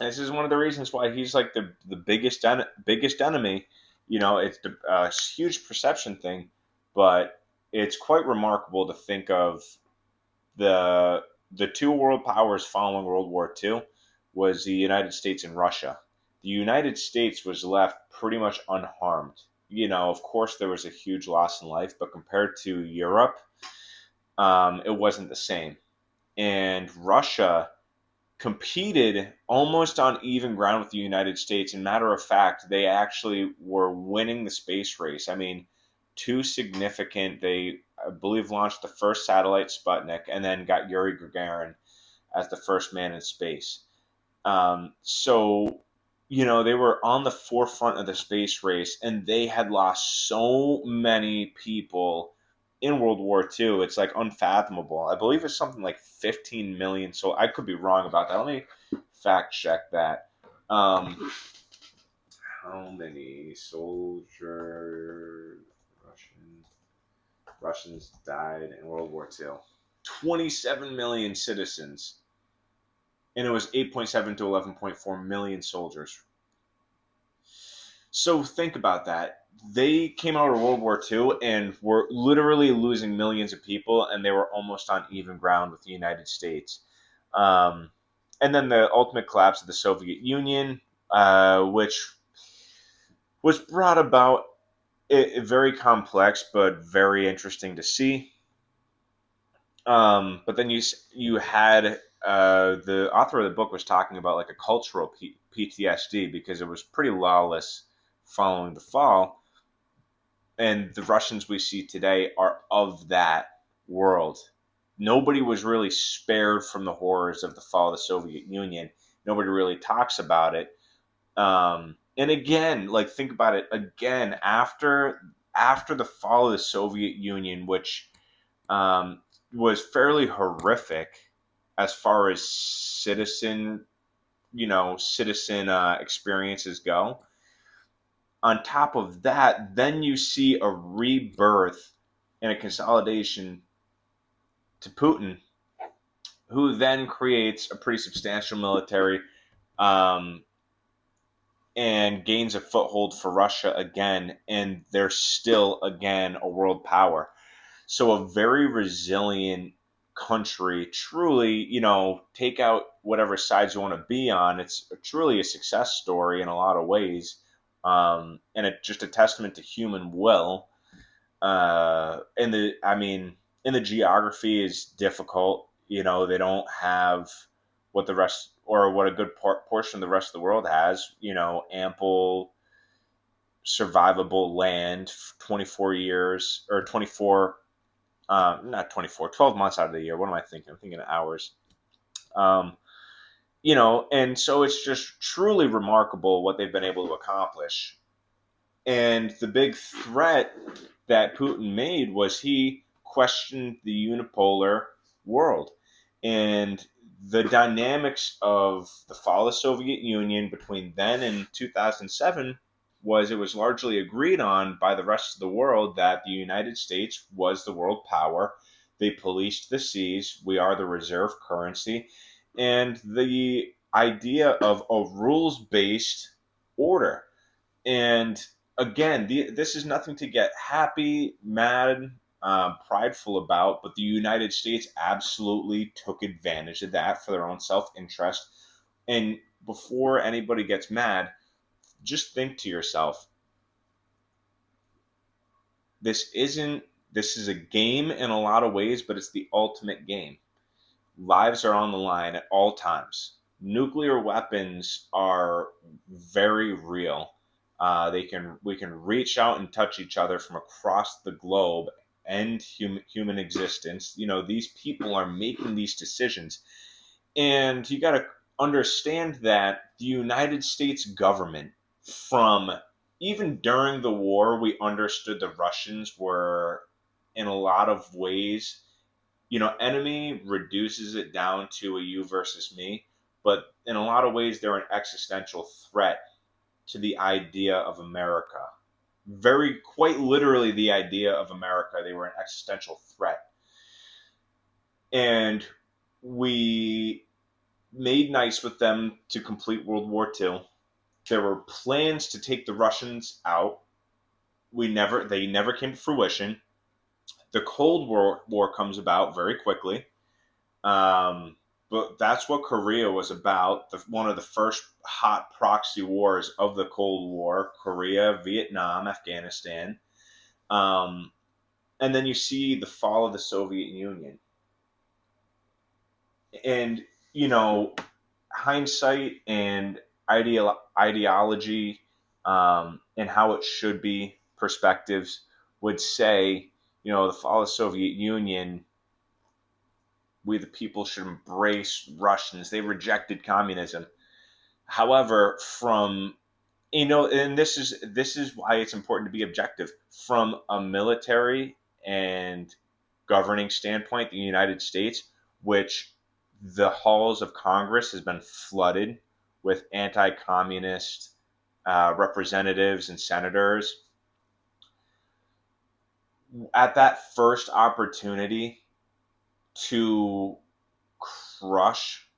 And this is one of the reasons why he's like the biggest enemy. It's a huge perception thing, but it's quite remarkable to think of the two world powers following World War II was the United States and Russia. The United States was left pretty much unharmed. Of course, there was a huge loss in life, but compared to Europe, it wasn't the same. And Russia competed almost on even ground with the United States. And matter of fact, they actually were winning the space race. I mean, too significant. They, I believe, launched the first satellite, Sputnik, and then got Yuri Gagarin as the first man in space. So, they were on the forefront of the space race, and they had lost so many people in World War II. It's like unfathomable. I believe it's something like 15 million. So I could be wrong about that. Let me fact check that. How many soldiers Russians died in World War II? 27 million citizens. And it was 8.7 to 11.4 million soldiers. So think about that. They came out of World War II and were literally losing millions of people, and they were almost on even ground with the United States. And then the ultimate collapse of the Soviet Union, which was brought about, very complex but very interesting to see. But then you had the author of the book was talking about like a cultural PTSD, because it was pretty lawless following the fall. And the Russians we see today are of that world. Nobody was really spared from the horrors of the fall of the Soviet Union. Nobody really talks about it. And again, like, think about it again, after the fall of the Soviet Union, which was fairly horrific as far as citizen experiences go. On top of that, then you see a rebirth and a consolidation to Putin, who then creates a pretty substantial military, and gains a foothold for Russia again, and they're still again a world power. So a very resilient country, truly, take out whatever sides you want to be on. It's truly a success story in a lot of ways. And it's just a testament to human will. And the geography is difficult. They don't have what the rest, or what a good portion of the rest of the world has. Ample survivable land, 24 years or 24, not 24, 12 months out of the year. What am I thinking? I'm thinking of hours. Um, and so it's just truly remarkable what they've been able to accomplish. And the big threat that Putin made was he questioned the unipolar world and the dynamics of the fall of the Soviet Union between then and 2007 was it was largely agreed on by the rest of the world that the United States was the world power. They policed the seas. We are the reserve currency. And the idea of a rules based order. And again, this is nothing to get happy, mad, prideful about, but the United States absolutely took advantage of that for their own self interest. And before anybody gets mad, just think to yourself, this isn't, this is a game in a lot of ways, but it's the ultimate game. Lives are on the line at all times. Nuclear weapons are very real. We can reach out and touch each other from across the globe and human existence. These people are making these decisions, and you got to understand that the United States government, from even during the war, we understood the Russians were in a lot of ways, enemy reduces it down to a you versus me, but in a lot of ways, they're an existential threat to the idea of America. Very, quite literally, the idea of America. They were an existential threat. And we made nice with them to complete World War II. There were plans to take the Russians out. They never came to fruition. The Cold War comes about very quickly. But that's what Korea was about. One of the first hot proxy wars of the Cold War: Korea, Vietnam, Afghanistan. Um, and then you see the fall of the Soviet Union. And, you know, hindsight and ideology, and how it should be, perspectives would say, the fall of the Soviet Union, we the people should embrace Russians. They rejected communism. However, from and this is why it's important to be objective from a military and governing standpoint. The United States, which the halls of Congress has been flooded with anti-communist representatives and senators, at that first opportunity to crush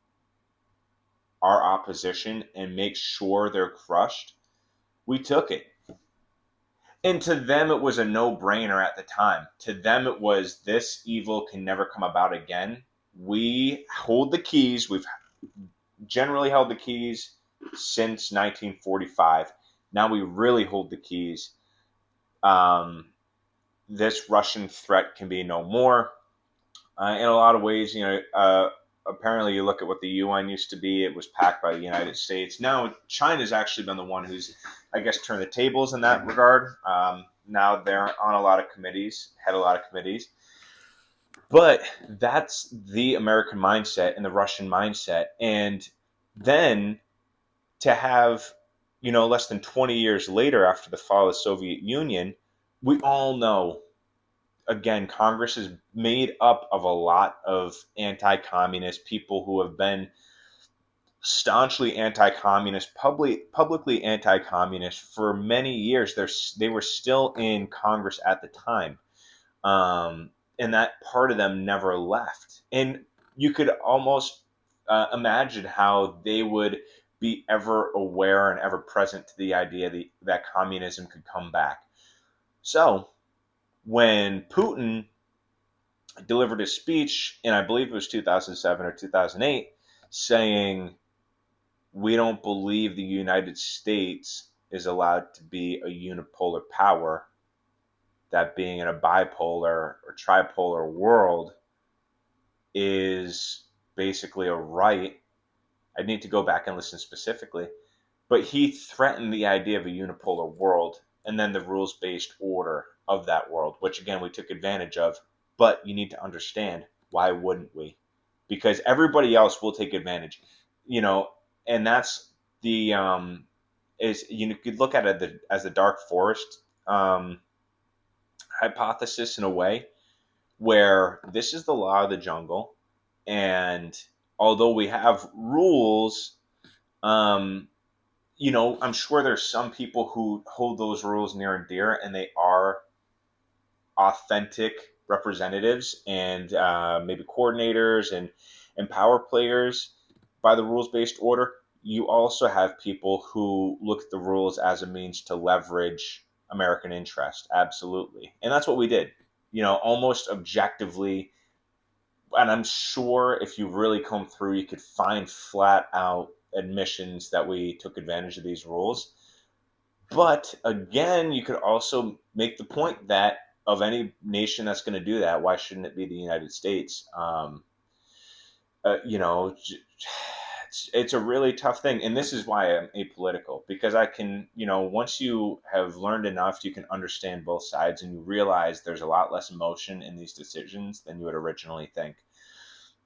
our opposition and make sure they're crushed, we took it. And to them, it was a no brainer at the time. To them, it was, this evil can never come about again. We hold the keys. We've generally held the keys since 1945. Now we really hold the keys. This Russian threat can be no more. In a lot of ways, apparently you look at what the UN used to be, it was packed by the United States. Now China's actually been the one who's, I guess, turned the tables in that regard. Now they're on a lot of committees, head a lot of committees. But that's the American mindset and the Russian mindset. And then to have, less than 20 years later, after the fall of the Soviet Union, we all know, again, Congress is made up of a lot of anti-communist people who have been staunchly anti-communist, publicly anti-communist for many years. They were still in Congress at the time, and that part of them never left. And you could almost imagine how they would be ever aware and ever present to the idea that communism could come back. So when Putin delivered a speech, and I believe it was 2007 or 2008, saying, we don't believe the United States is allowed to be a unipolar power, that being in a bipolar or tripolar world is basically a right. I need to go back and listen specifically. But he threatened the idea of a unipolar world and then the rules-based order of that world, which again we took advantage of. But you need to understand, why wouldn't we? because everybody else will take advantage. You know, and that's the is you could look at it as the dark forest um, hypothesis in a way, where this is the law of the jungle, and although we have rules, um, I'm sure there's some people who hold those rules near and dear, and they are authentic representatives and maybe coordinators and power players by the rules based order. You also have people who look at the rules as a means to leverage American interest. Absolutely. And that's what we did, almost objectively. And I'm sure if you really come through, you could find flat out admissions that we took advantage of these rules. But again, you could also make the point that of any nation that's going to do that, why shouldn't it be the United States? Uh, you know, it's a really tough thing, and this is why I'm apolitical, because I can, once you have learned enough, you can understand both sides, and you realize there's a lot less emotion in these decisions than you would originally think.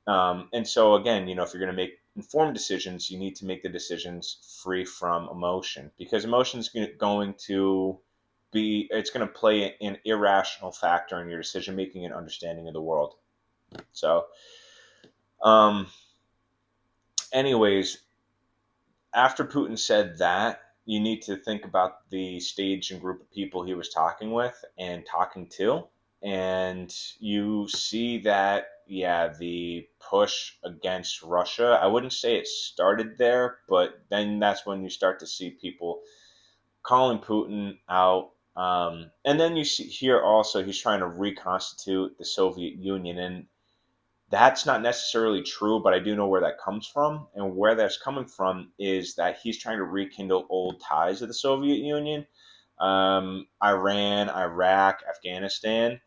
And so again, if you're going to make informed decisions, you need to make the decisions free from emotion, because emotion is going to it's going to play an irrational factor in your decision making and understanding of the world. So, um, anyways, after Putin said that, you need to think about the stage and group of people he was talking with and talking to. And you see that, yeah, the push against Russia, I wouldn't say it started there, but then that's when you start to see people calling Putin out. And then you see here also he's trying to reconstitute the Soviet Union. And that's not necessarily true, but I do know where that comes from. And where that's coming from is that he's trying to rekindle old ties with the Soviet Union, Iran, Iraq, Afghanistan,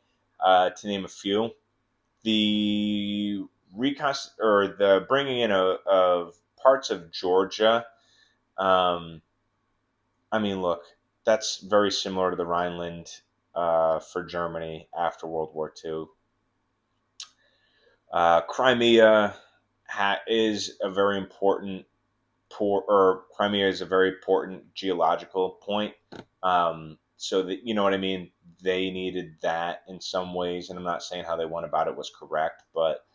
to name a few. The the bringing in of parts of Georgia. Um, I mean, look, that's very similar to the Rhineland for Germany after World War II. Crimea is a very important Crimea is a very important geological point. So that, you know what I mean, they needed that in some ways, and I'm not saying how they went about it was correct, but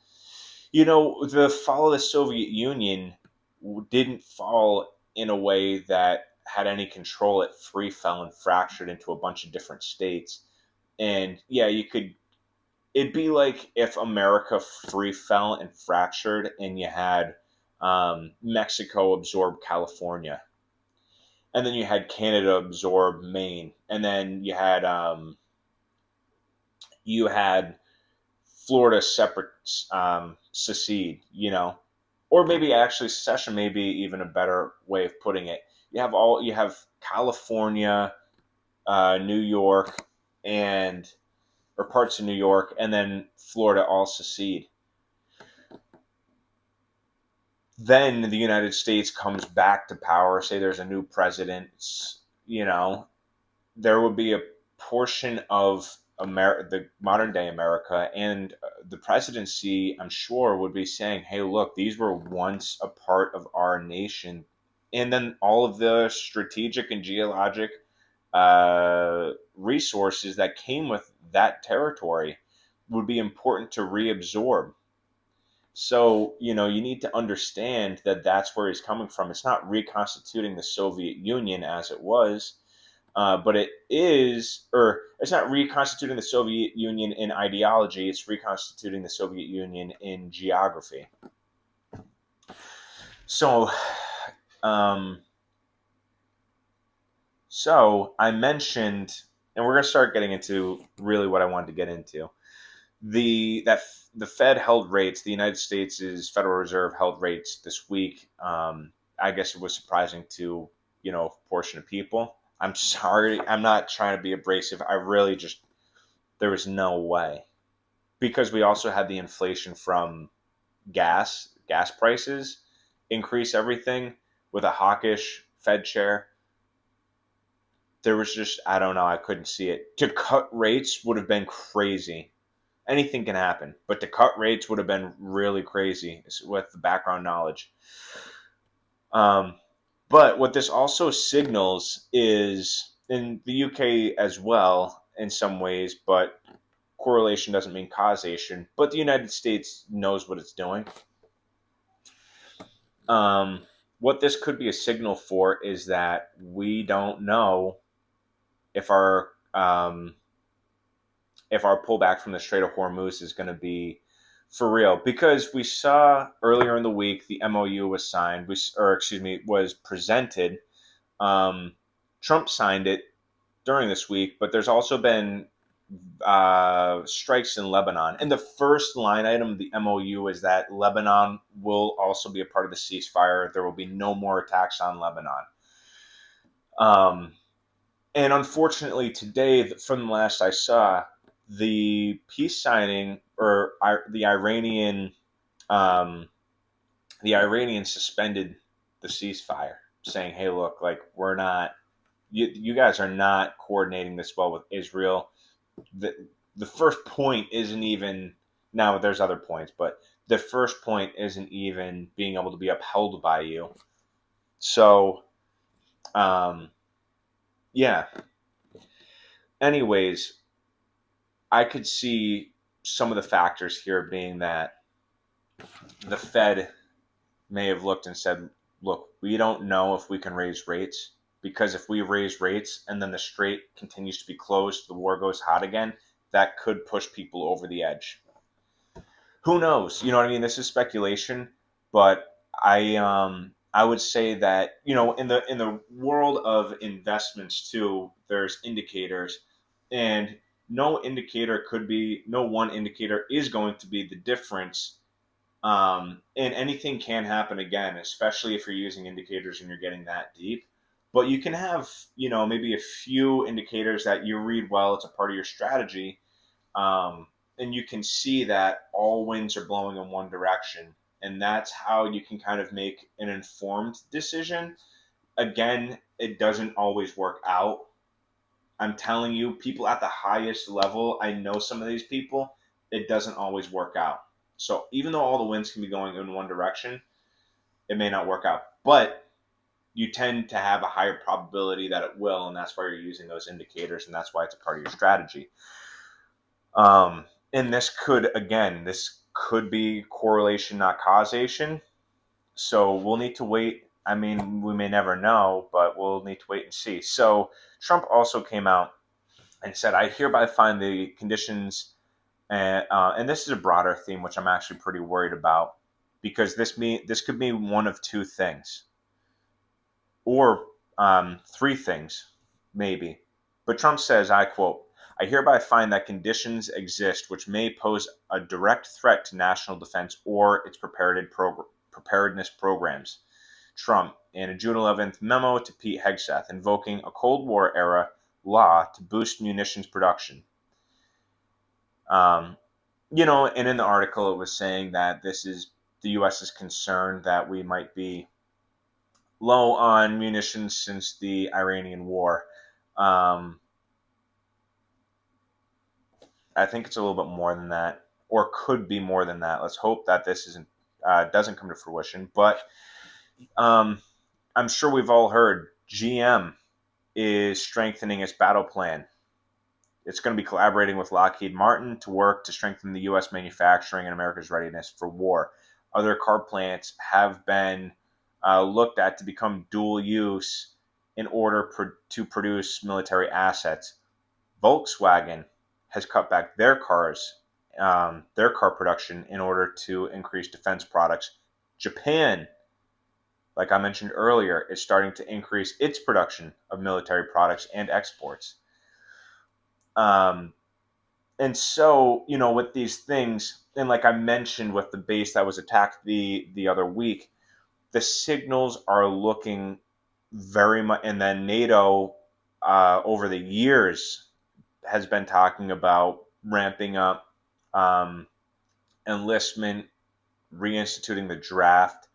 the fall of the Soviet Union didn't fall in a way that had any control. It free fell and fractured into a bunch of different states. And yeah, it'd be like if America free fell and fractured, and you had Mexico absorb California, and then you had Canada absorb Maine, and then you had Florida separate, secede, or maybe actually secession may be even a better way of putting it. You have California, New York, and or parts of New York, and then Florida all secede. Then the United States comes back to power. Say there's a new president, you know, there would be a portion of the modern day America, and the presidency, I'm sure, would be saying, "Hey, look, these were once a part of our nation," and then all of the strategic and geologic resources that came with that territory would be important to reabsorb. So, you need to understand that that's where he's coming from. It's not reconstituting the Soviet Union as it was, but it's not reconstituting the Soviet Union in ideology, it's reconstituting the Soviet Union in geography. So, um, so I mentioned, and we're going to start getting into really what I wanted to get into. The Fed held rates. The United States' Federal Reserve held rates this week. I guess it was surprising to a portion of people. I'm sorry. I'm not trying to be abrasive. I really just there was no way, because we also had the inflation from gas prices increase everything with a hawkish Fed chair. There was just, I don't know, I couldn't see it. To cut rates would have been crazy. Anything can happen. But to cut rates would have been really crazy with the background knowledge. Um, but what this also signals is in the UK as well, in some ways, but correlation doesn't mean causation. But the United States knows what it's doing. Um, what this could be a signal for is that we don't know if our pullback from the Strait of Hormuz is going to be for real, because we saw earlier in the week the MOU was signed, was presented. Trump signed it during this week, but there's also been strikes in Lebanon. And the first line item of the MOU is that Lebanon will also be a part of the ceasefire. There will be no more attacks on Lebanon. And unfortunately, today, from the last I saw, the peace signing or um, the Iranians suspended the ceasefire, saying, "Hey, look, like you guys are not coordinating this well with Israel. The first point isn't even now. There's other points, but the first point isn't even being able to be upheld by you." So, um, yeah. Anyways, I could see some of the factors here being that the Fed may have looked and said, look, we don't know if we can raise rates, because if we raise rates and then the strait continues to be closed, the war goes hot again, that could push people over the edge. Who knows? You know what I mean? This is speculation, but I would say that, in the world of investments too, there's indicators, and no one indicator is going to be the difference. And anything can happen again, especially if you're using indicators and you're getting that deep. But you can have, maybe a few indicators that you read well. It's a part of your strategy. Um, and you can see that all winds are blowing in one direction. And that's how you can kind of make an informed decision. Again, it doesn't always work out. I'm telling you, people at the highest level, I know some of these people, it doesn't always work out. So even though all the winds can be going in one direction, it may not work out. But you tend to have a higher probability that it will, and that's why you're using those indicators, and that's why it's a part of your strategy. And this could be correlation, not causation. So we'll need to wait. I mean, we may never know, but we'll need to wait and see. So Trump also came out and said, I hereby find the conditions, and this is a broader theme, which I'm actually pretty worried about, because this could mean one of two things, or three things, maybe. But Trump says, I quote, I hereby find that conditions exist which may pose a direct threat to national defense or its preparedness programs. Trump, in a June 11th memo to Pete Hegseth, invoking a Cold War era law to boost munitions production. Um, and in the article it was saying that the U.S. is concerned that we might be low on munitions since the Iranian war. Um, I think it's a little bit more than that, or could be more than that. Let's hope that this doesn't come to fruition. But um, I'm sure we've all heard GM is strengthening its battle plan. It's going to be collaborating with Lockheed Martin to work to strengthen the U.S. manufacturing and America's readiness for war. Other car plants have been looked at to become dual use in order to produce military assets. Volkswagen has cut back their car production in order to increase defense products. Japan, like I mentioned earlier, is starting to increase its production of military products and exports. And so, with these things, and like I mentioned with the base that was attacked the other week, the signals are looking very much. And then NATO, over the years, has been talking about ramping up enlistment, reinstituting the draft.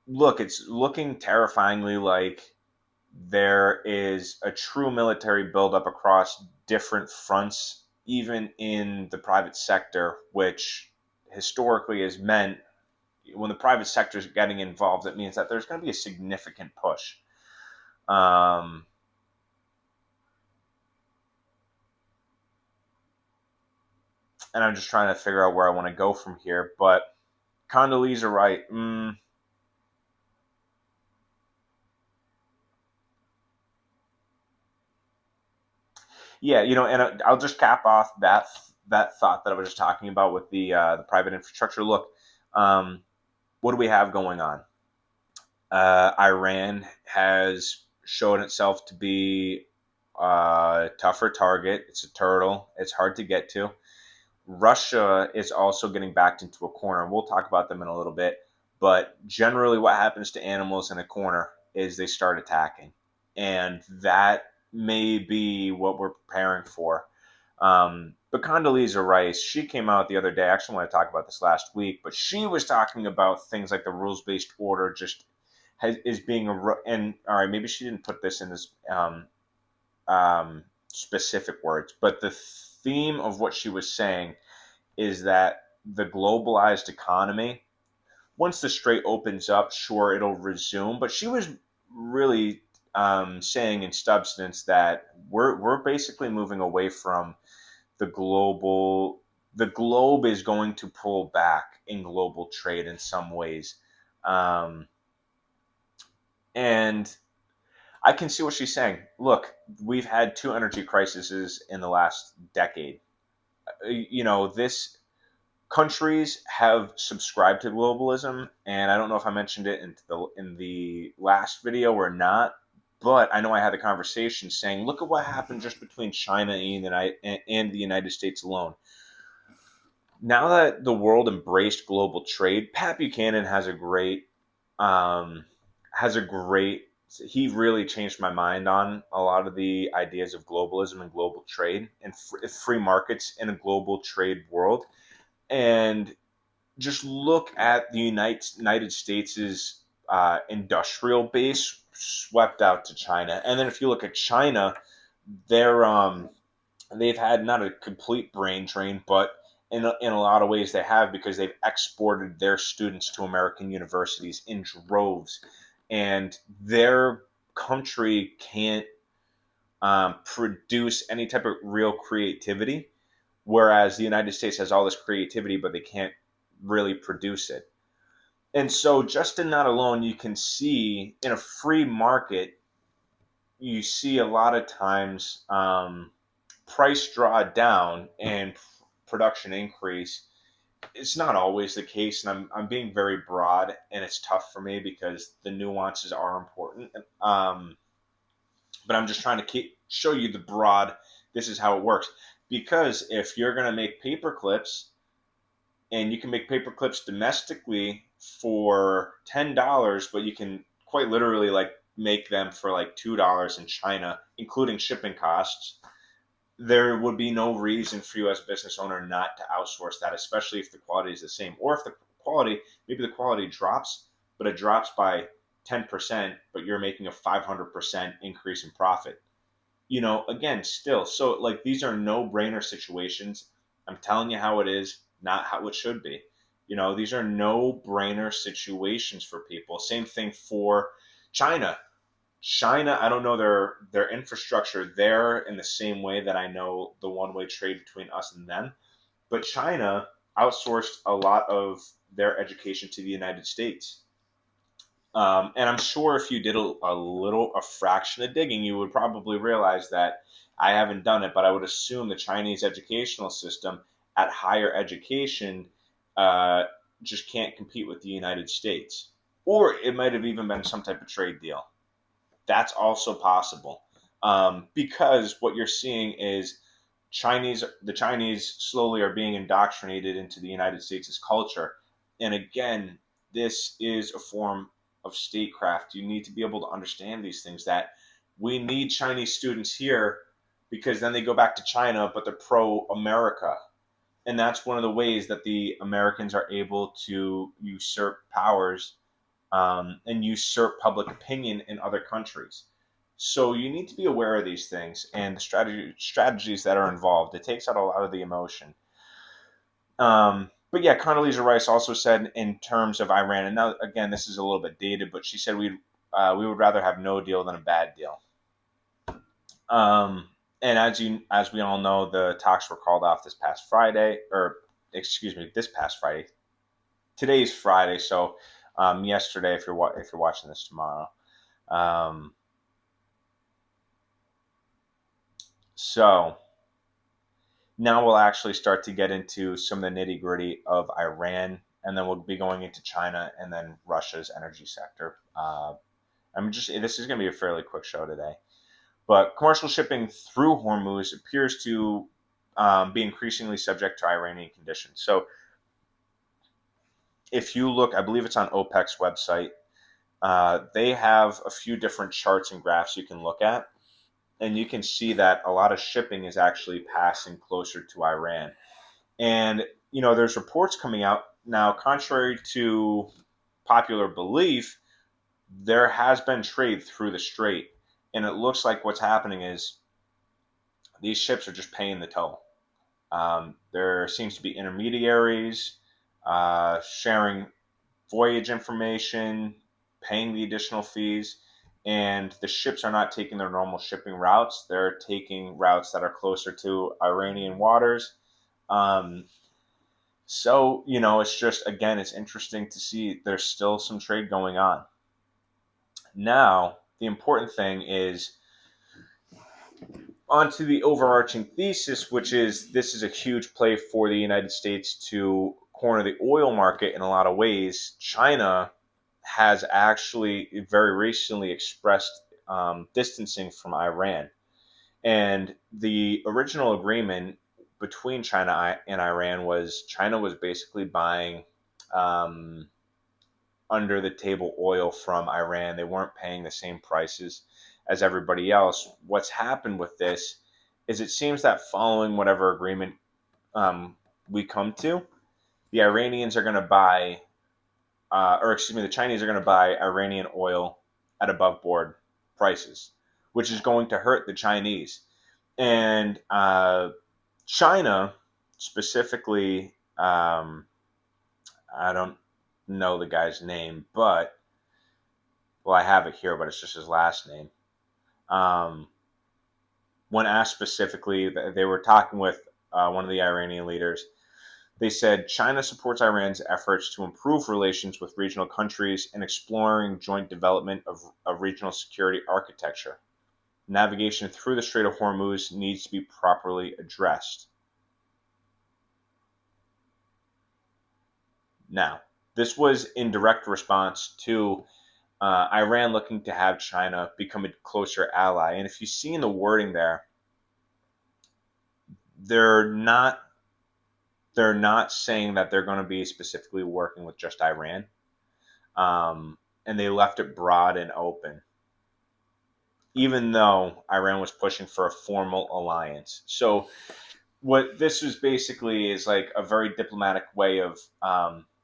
Look, it's looking terrifyingly like there is a true military buildup across different fronts. even in the private sector, which historically has meant when the private sector is getting involved, it means that there's going to be a significant push. Um, and I'm just trying to figure out where I want to go from here. But Condoleezza Rice, yeah, and I'll just cap off that thought that I was just talking about with the private infrastructure. Look, um, what do we have going on? Iran has shown itself to be a tougher target. It's a turtle. It's hard to get to. Russia is also getting backed into a corner, and we'll talk about them in a little bit. But generally, what happens to animals in a corner is they start attacking, and that may be what we're preparing for. But Condoleezza Rice, she came out the other day. I actually want to talk about this last week, but she was talking about things like the rules-based order just is being and all right, maybe she didn't put this in this specific words, but the theme of what she was saying is that the globalized economy, once the strait opens up, sure, it'll resume. But she was really saying in substance that we're basically moving away from the global. The globe is going to pull back in global trade in some ways, um, and I can see what she's saying. Look, we've had two energy crises in the last decade. This countries have subscribed to globalism, and I don't know if I mentioned it in the last video or not, but I know I had a conversation saying, look at what happened just between China and the United States alone. Now that the world embraced global trade, Pat Buchanan um, has a great. He really changed my mind on a lot of the ideas of globalism and global trade and free markets in a global trade world. And just look at the United States' industrial base swept out to China, and then if you look at China, they're they've had not a complete brain drain, but in a lot of ways they have because they've exported their students to American universities in droves, and their country can't produce any type of real creativity, whereas the United States has all this creativity, but they can't really produce it. And so, just in that alone, you can see in a free market, you see a lot of times price draw down and production increase. It's not always the case, and I'm being very broad, and it's tough for me because the nuances are important. But I'm just trying to show you the broad. This is how it works. Because if you're going to make paper clips, and you can make paper clips domestically for $10, but you can quite literally like make them for like $2 in China, including shipping costs. There would be no reason for you as a business owner not to outsource that, especially if the quality is the same, or if maybe the quality drops, but it drops by 10%, but you're making a 500% increase in profit. Again, still, so like these are no brainer situations. I'm telling you how it is, not how it should be. These are no brainer situations for people. Same thing for China. China, I don't know their infrastructure there in the same way that I know the one-way trade between us and them. But China outsourced a lot of their education to the United States. And I'm sure if you did a fraction of digging, you would probably realize that I haven't done it, but I would assume the Chinese educational system at higher education uh, just can't compete with the United States. Or it might have even been some type of trade deal. That's also possible. Because what you're seeing is the Chinese slowly are being indoctrinated into the United States' culture. And again, this is a form of statecraft. You need to be able to understand these things that we need Chinese students here because then they go back to China, but they're pro America. And that's one of the ways that the Americans are able to usurp powers and usurp public opinion in other countries. So you need to be aware of these things and the strategies that are involved. It takes out a lot of the emotion. But yeah, Condoleezza Rice also said in terms of Iran, and now again, this is a little bit dated, but she said we would rather have no deal than a bad deal. And as we all know, the talks were called off this past Friday, or excuse me, this past Friday. Today's Friday, so yesterday, if you're watching this tomorrow. Um, so now we'll actually start to get into some of the nitty gritty of Iran, and then we'll be going into China and then Russia's energy sector. This is going to be a fairly quick show today, but commercial shipping through Hormuz appears to be increasingly subject to Iranian conditions. So if you look, I believe it's on OPEC's website. They have a few different charts and graphs you can look at, and you can see that a lot of shipping is actually passing closer to Iran. And, there's reports coming out now, contrary to popular belief, there has been trade through the strait. And it looks like what's happening is these ships are just paying the toll. There seems to be intermediaries sharing voyage information, paying the additional fees, and the ships are not taking their normal shipping routes. They're taking routes that are closer to Iranian waters. Um, it's just, again, it's interesting to see there's still some trade going on. Now, the important thing is onto the overarching thesis, which is this is a huge play for the United States to corner the oil market in a lot of ways. China has actually very recently expressed distancing from Iran. And the original agreement between China and Iran was China was basically buying um, under the table oil from Iran. They weren't paying the same prices as everybody else. What's happened with this is it seems that following whatever agreement we come to, the Iranians are going to buy, the Chinese are going to buy Iranian oil at above board prices, which is going to hurt the Chinese. And China, specifically, I don't know the guy's name, but I have it here, but it's just his last name. Um, when asked specifically, they were talking with one of the Iranian leaders. They said China supports Iran's efforts to improve relations with regional countries and exploring joint development of regional security architecture. Navigation through the Strait of Hormuz needs to be properly addressed. Now, this was in direct response to Iran looking to have China become a closer ally. And if you see in the wording there, they're not saying that they're going to be specifically working with just Iran, and they left it broad and open, even though Iran was pushing for a formal alliance. So what this is basically is like a very diplomatic way of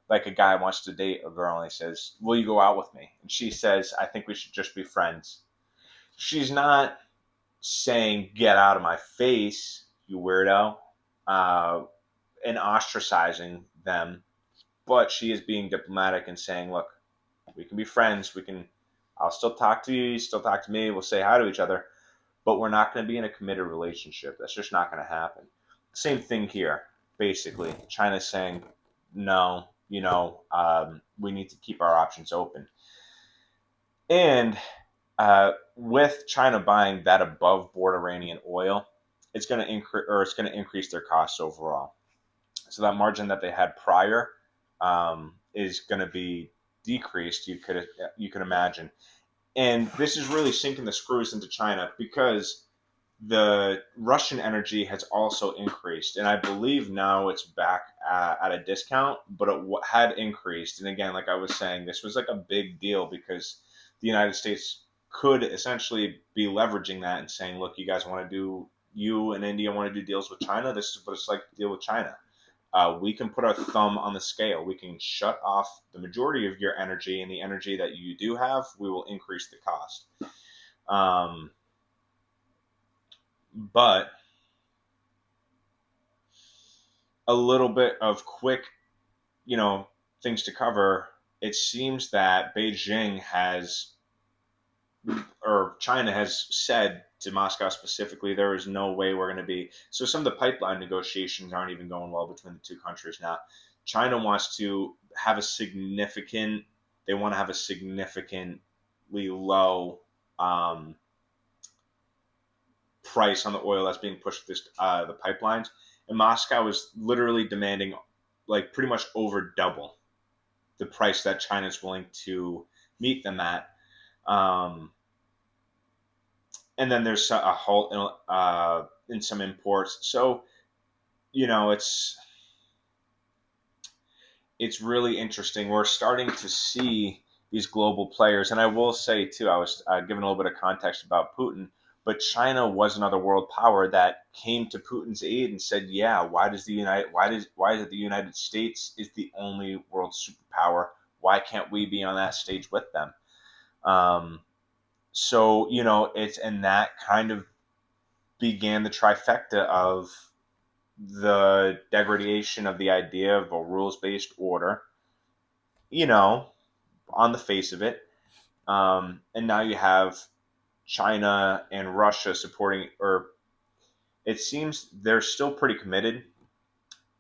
like a guy wants to date a girl and he says, "Will you go out with me?" And she says, "I think we should just be friends." She's not saying, "Get out of my face, you weirdo," uh, and ostracizing them, but she is being diplomatic and saying, "Look, we can be friends. I'll still talk to you. You still talk to me. We'll say hi to each other, but we're not going to be in a committed relationship. That's just not going to happen." Same thing here. Basically, China's saying, "No, we need to keep our options open." And with China buying that above board Iranian oil, it's going to increase their costs overall. So that margin that they had prior is going to be decreased. You could imagine, and this is really sinking the screws into China because the Russian energy has also increased, and I believe now it's back at a discount, but it had increased. And again, like I was saying, this was like a big deal because the United States could essentially be leveraging that and saying, "Look, you and India want to do deals with China. This is what it's like to deal with China. We can put our thumb on the scale. We can shut off the majority of your energy, and the energy that you do have, we will increase the cost." Um, but a little bit of quick, things to cover. It seems that Beijing has, or China has said to Moscow specifically, there is no way we're going to be. So some of the pipeline negotiations aren't even going well between the two countries now. China wants to have a significant, they want to have a significantly low price on the oil that's being pushed through the pipelines. And Moscow is literally demanding like pretty much over double the price that China is willing to meet them at. Um, and then there's a halt in some imports. So it's really interesting. We're starting to see these global players, and I will say too, I was giving a little bit of context about Putin, but China was another world power that came to Putin's aid and said, "Yeah, why is it the United States is the only world superpower? Why can't we be on that stage with them?" Um, so it's and that kind of began the trifecta of the degradation of the idea of a rules-based order, you know, on the face of it. And now you have China and Russia supporting, or it seems they're still pretty committed.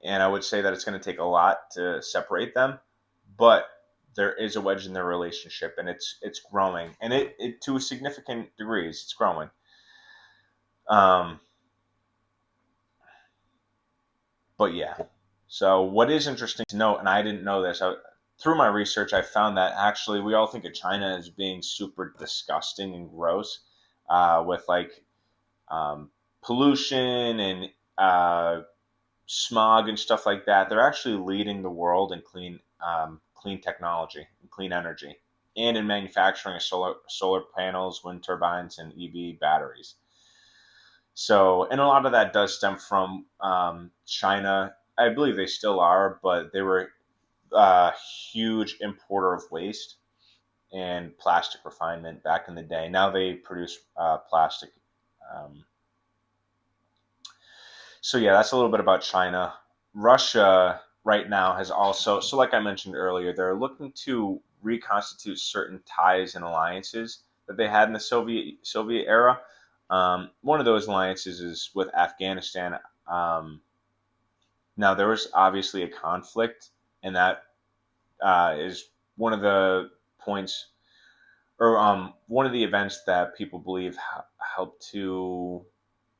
And I would say that it's going to take a lot to separate them, but there is a wedge in their relationship, and it's growing, and it to a significant degrees, it's growing. Um, but yeah, so what is interesting to note, and I didn't know this, through my research, I found that actually we all think of China as being super disgusting and gross, with like pollution and smog and stuff like that. They're actually leading the world in clean technology, and clean energy, and in manufacturing of solar panels, wind turbines, and EV batteries. So, and a lot of that does stem from China. I believe they still are, but they were a huge importer of waste and plastic refinement back in the day. Now they produce plastic. Um, so yeah, that's a little bit about China. Russia right now has also, so like I mentioned earlier, they're looking to reconstitute certain ties and alliances that they had in the Soviet era. One of those alliances is with Afghanistan. Um, Now there was obviously a conflict, and that is one of the points, or one of the events that people believe helped to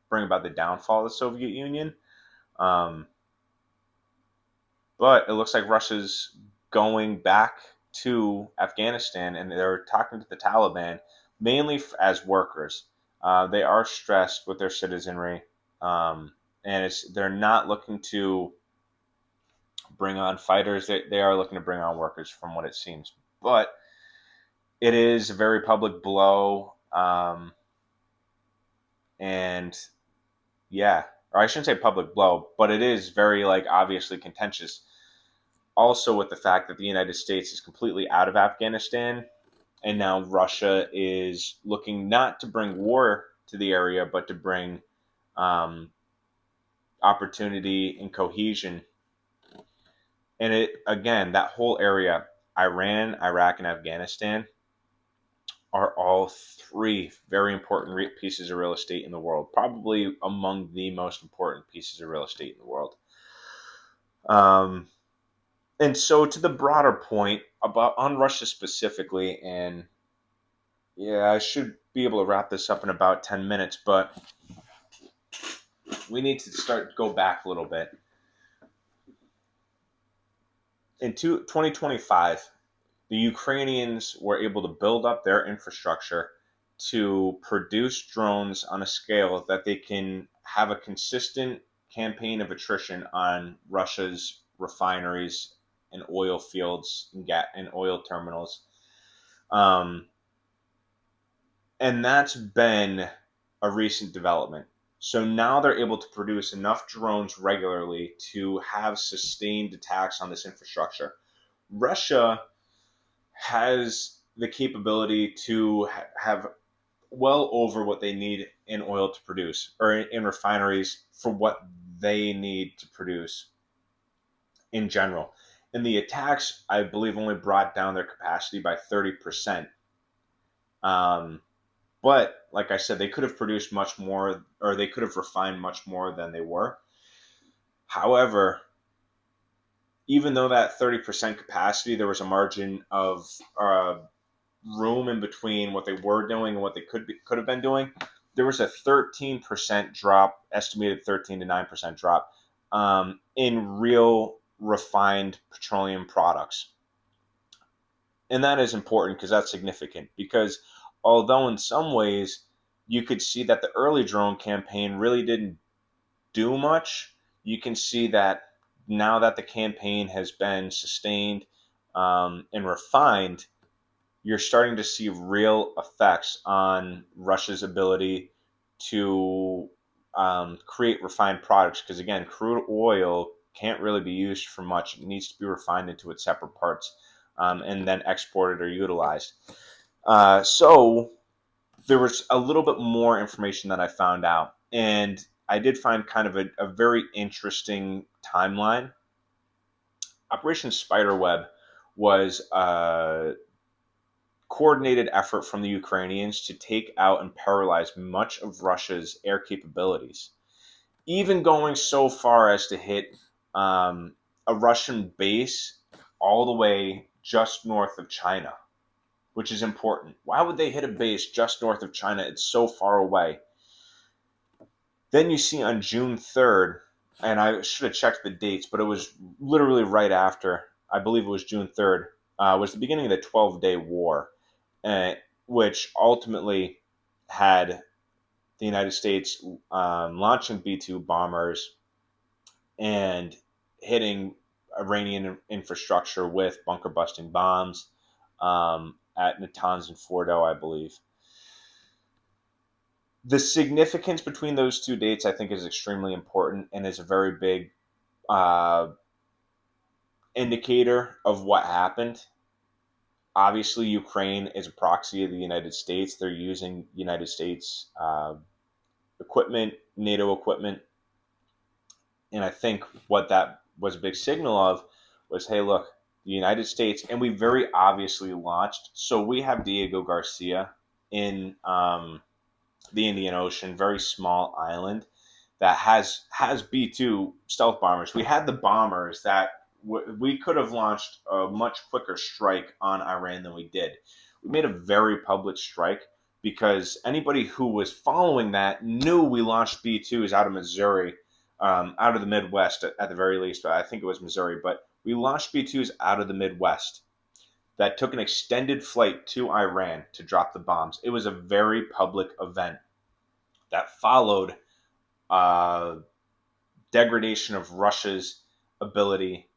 bring about the downfall of the Soviet Union. Um, but it looks like Russia's going back to Afghanistan, and they're talking to the Taliban mainly as workers. They are stressed with their citizenry, and they're not looking to bring on fighters. They are looking to bring on workers, from what it seems. But it is a very public blow, and yeah, or I shouldn't say public blow, but it is very like obviously contentious. Also, with the fact that the United States is completely out of Afghanistan, and now Russia is looking not to bring war to the area, but to bring um, opportunity and cohesion. And it again, that whole area, Iran, Iraq, and Afghanistan, are all three very important pieces of real estate in the world, probably among the most important pieces of real estate in the world. Um, and so, to the broader point about on Russia specifically, and yeah, I should be able to wrap this up in about 10 minutes, but we need to go back a little bit. In 2025, the Ukrainians were able to build up their infrastructure to produce drones on a scale that they can have a consistent campaign of attrition on Russia's refineries and oil fields and oil terminals. Um, and that's been a recent development. So now they're able to produce enough drones regularly to have sustained attacks on this infrastructure. Russia has the capability to have well over what they need in oil to produce, or in refineries for what they need to produce in general. And the attacks, I believe, only brought down their capacity by 30%. Um, but like I said, they could have produced much more, or they could have refined much more than they were. However, even though that 30% capacity, there was a margin of room in between what they were doing and what they could have been doing. There was a 13% drop, estimated 13 to 9% drop in real refined petroleum products. And that is important because that's significant. Because although in some ways you could see that the early drone campaign really didn't do much, you can see that now that the campaign has been sustained and refined, you're starting to see real effects on Russia's ability to create refined products. Because again, crude oil can't really be used for much. It needs to be refined into its separate parts and then exported or utilized. So there was a little bit more information that I found out. And I did find kind of a very interesting timeline. Operation Spiderweb was coordinated effort from the Ukrainians to take out and paralyze much of Russia's air capabilities, even going so far as to hit a Russian base all the way just north of China, which is important. Why would they hit a base just north of China? It's so far away. Then you see on June 3rd, and I should have checked the dates, but it was literally right after, I believe it was June 3rd, was the beginning of the 12-day war, uh, which ultimately had the United States launching B-2 bombers and hitting Iranian infrastructure with bunker busting bombs at Natanz and Fordo, I believe. The significance between those two dates, I think, is extremely important and is a very big uh, indicator of what happened. Obviously, Ukraine is a proxy of the United States. They're using United States equipment, NATO equipment. And I think what that was a big signal of was, hey, look, the United States, and we very obviously launched. So we have Diego Garcia in the Indian Ocean, very small island that has B-2 stealth bombers. We had the bombers that we could have launched a much quicker strike on Iran than we did. We made a very public strike because anybody who was following that knew we launched B-2s out of Missouri, out of the Midwest at the very least. I think it was Missouri, but we launched B-2s out of the Midwest that took an extended flight to Iran to drop the bombs. It was a very public event that followed uh, degradation of Russia's ability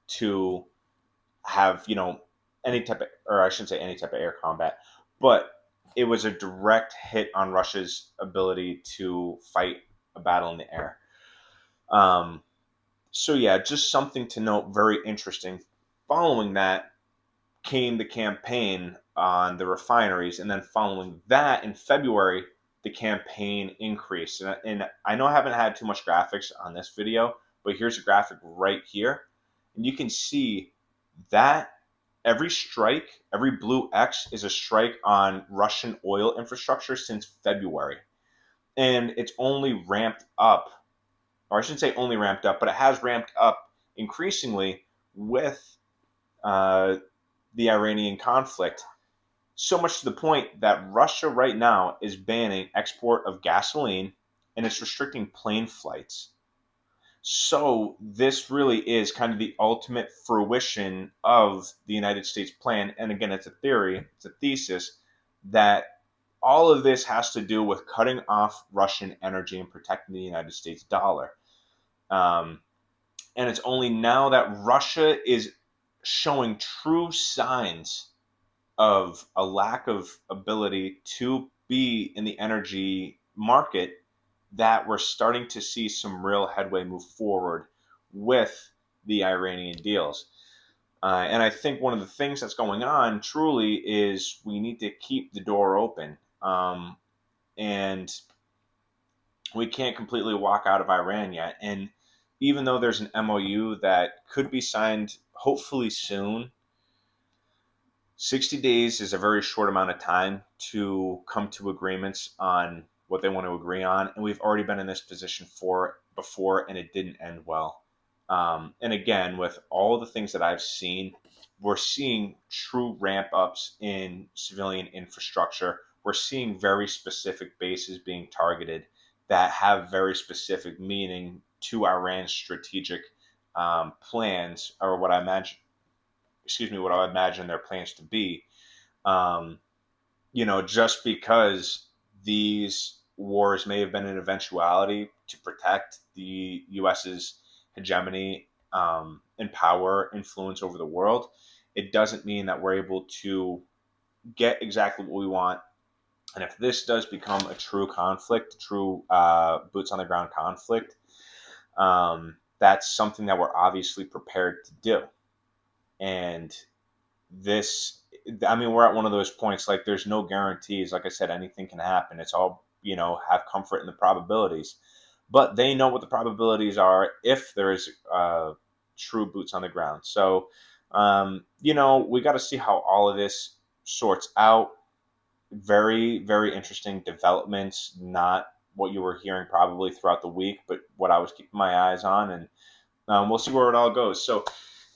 to have, any type of, or I shouldn't say any type of air combat, but it was a direct hit on Russia's ability to fight a battle in the air. So yeah, just something to note, very interesting. Following that came the campaign on the refineries, and then following that in February, the campaign increased. And I know I haven't had too much graphics on this video, but here's a graphic right here, and you can see that every strike, every blue X is a strike on Russian oil infrastructure since February, and it's only ramped up, or I shouldn't say only ramped up, but it has ramped up increasingly with uh, the Iranian conflict. So much to the point that Russia right now is banning export of gasoline and it's restricting plane flights. So this really is kind of the ultimate fruition of the United States plan. And again, it's a theory, it's a thesis that all of this has to do with cutting off Russian energy and protecting the United States dollar. Um, and it's only now that Russia is showing true signs of a lack of ability to be in the energy market that we're starting to see some real headway move forward with the Iranian deals. And I think one of the things that's going on truly is we need to keep the door open. and we can't completely walk out of Iran yet. And even though there's an MOU that could be signed hopefully soon, 60 days is a very short amount of time to come to agreements on what they want to agree on. And we've already been in this position before, and it didn't end well. And again, with all the things that I've seen, we're seeing true ramp ups in civilian infrastructure. We're seeing very specific bases being targeted that have very specific meaning to Iran's strategic plans, or what I imagine their plans to be. Um, just because these wars may have been an eventuality to protect the U.S.'s hegemony and power influence over the world, it doesn't mean that we're able to get exactly what we want. And if this does become a true conflict, true boots on the ground conflict, that's something that we're obviously prepared to do. And this, I mean, we're at one of those points, like there's no guarantees. Like I said, anything can happen. It's all, have comfort in the probabilities. But they know what the probabilities are if there is true boots on the ground. So, we got to see how all of this sorts out. Very, very interesting developments. Not what you were hearing probably throughout the week, but what I was keeping my eyes on. And we'll see where it all goes. So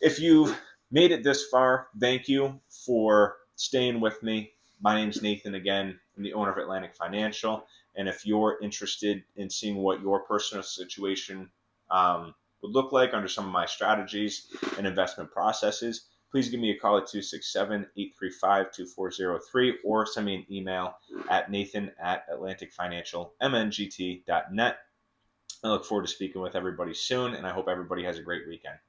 if you've made it this far, thank you for staying with me. My name's Nathan again. I'm the owner of Atlantic Financial. And if you're interested in seeing what your personal situation would look like under some of my strategies and investment processes, please give me a call at 267-835-2403 or send me an email at nathan@atlanticfinancialmngt.net. I look forward to speaking with everybody soon, and I hope everybody has a great weekend.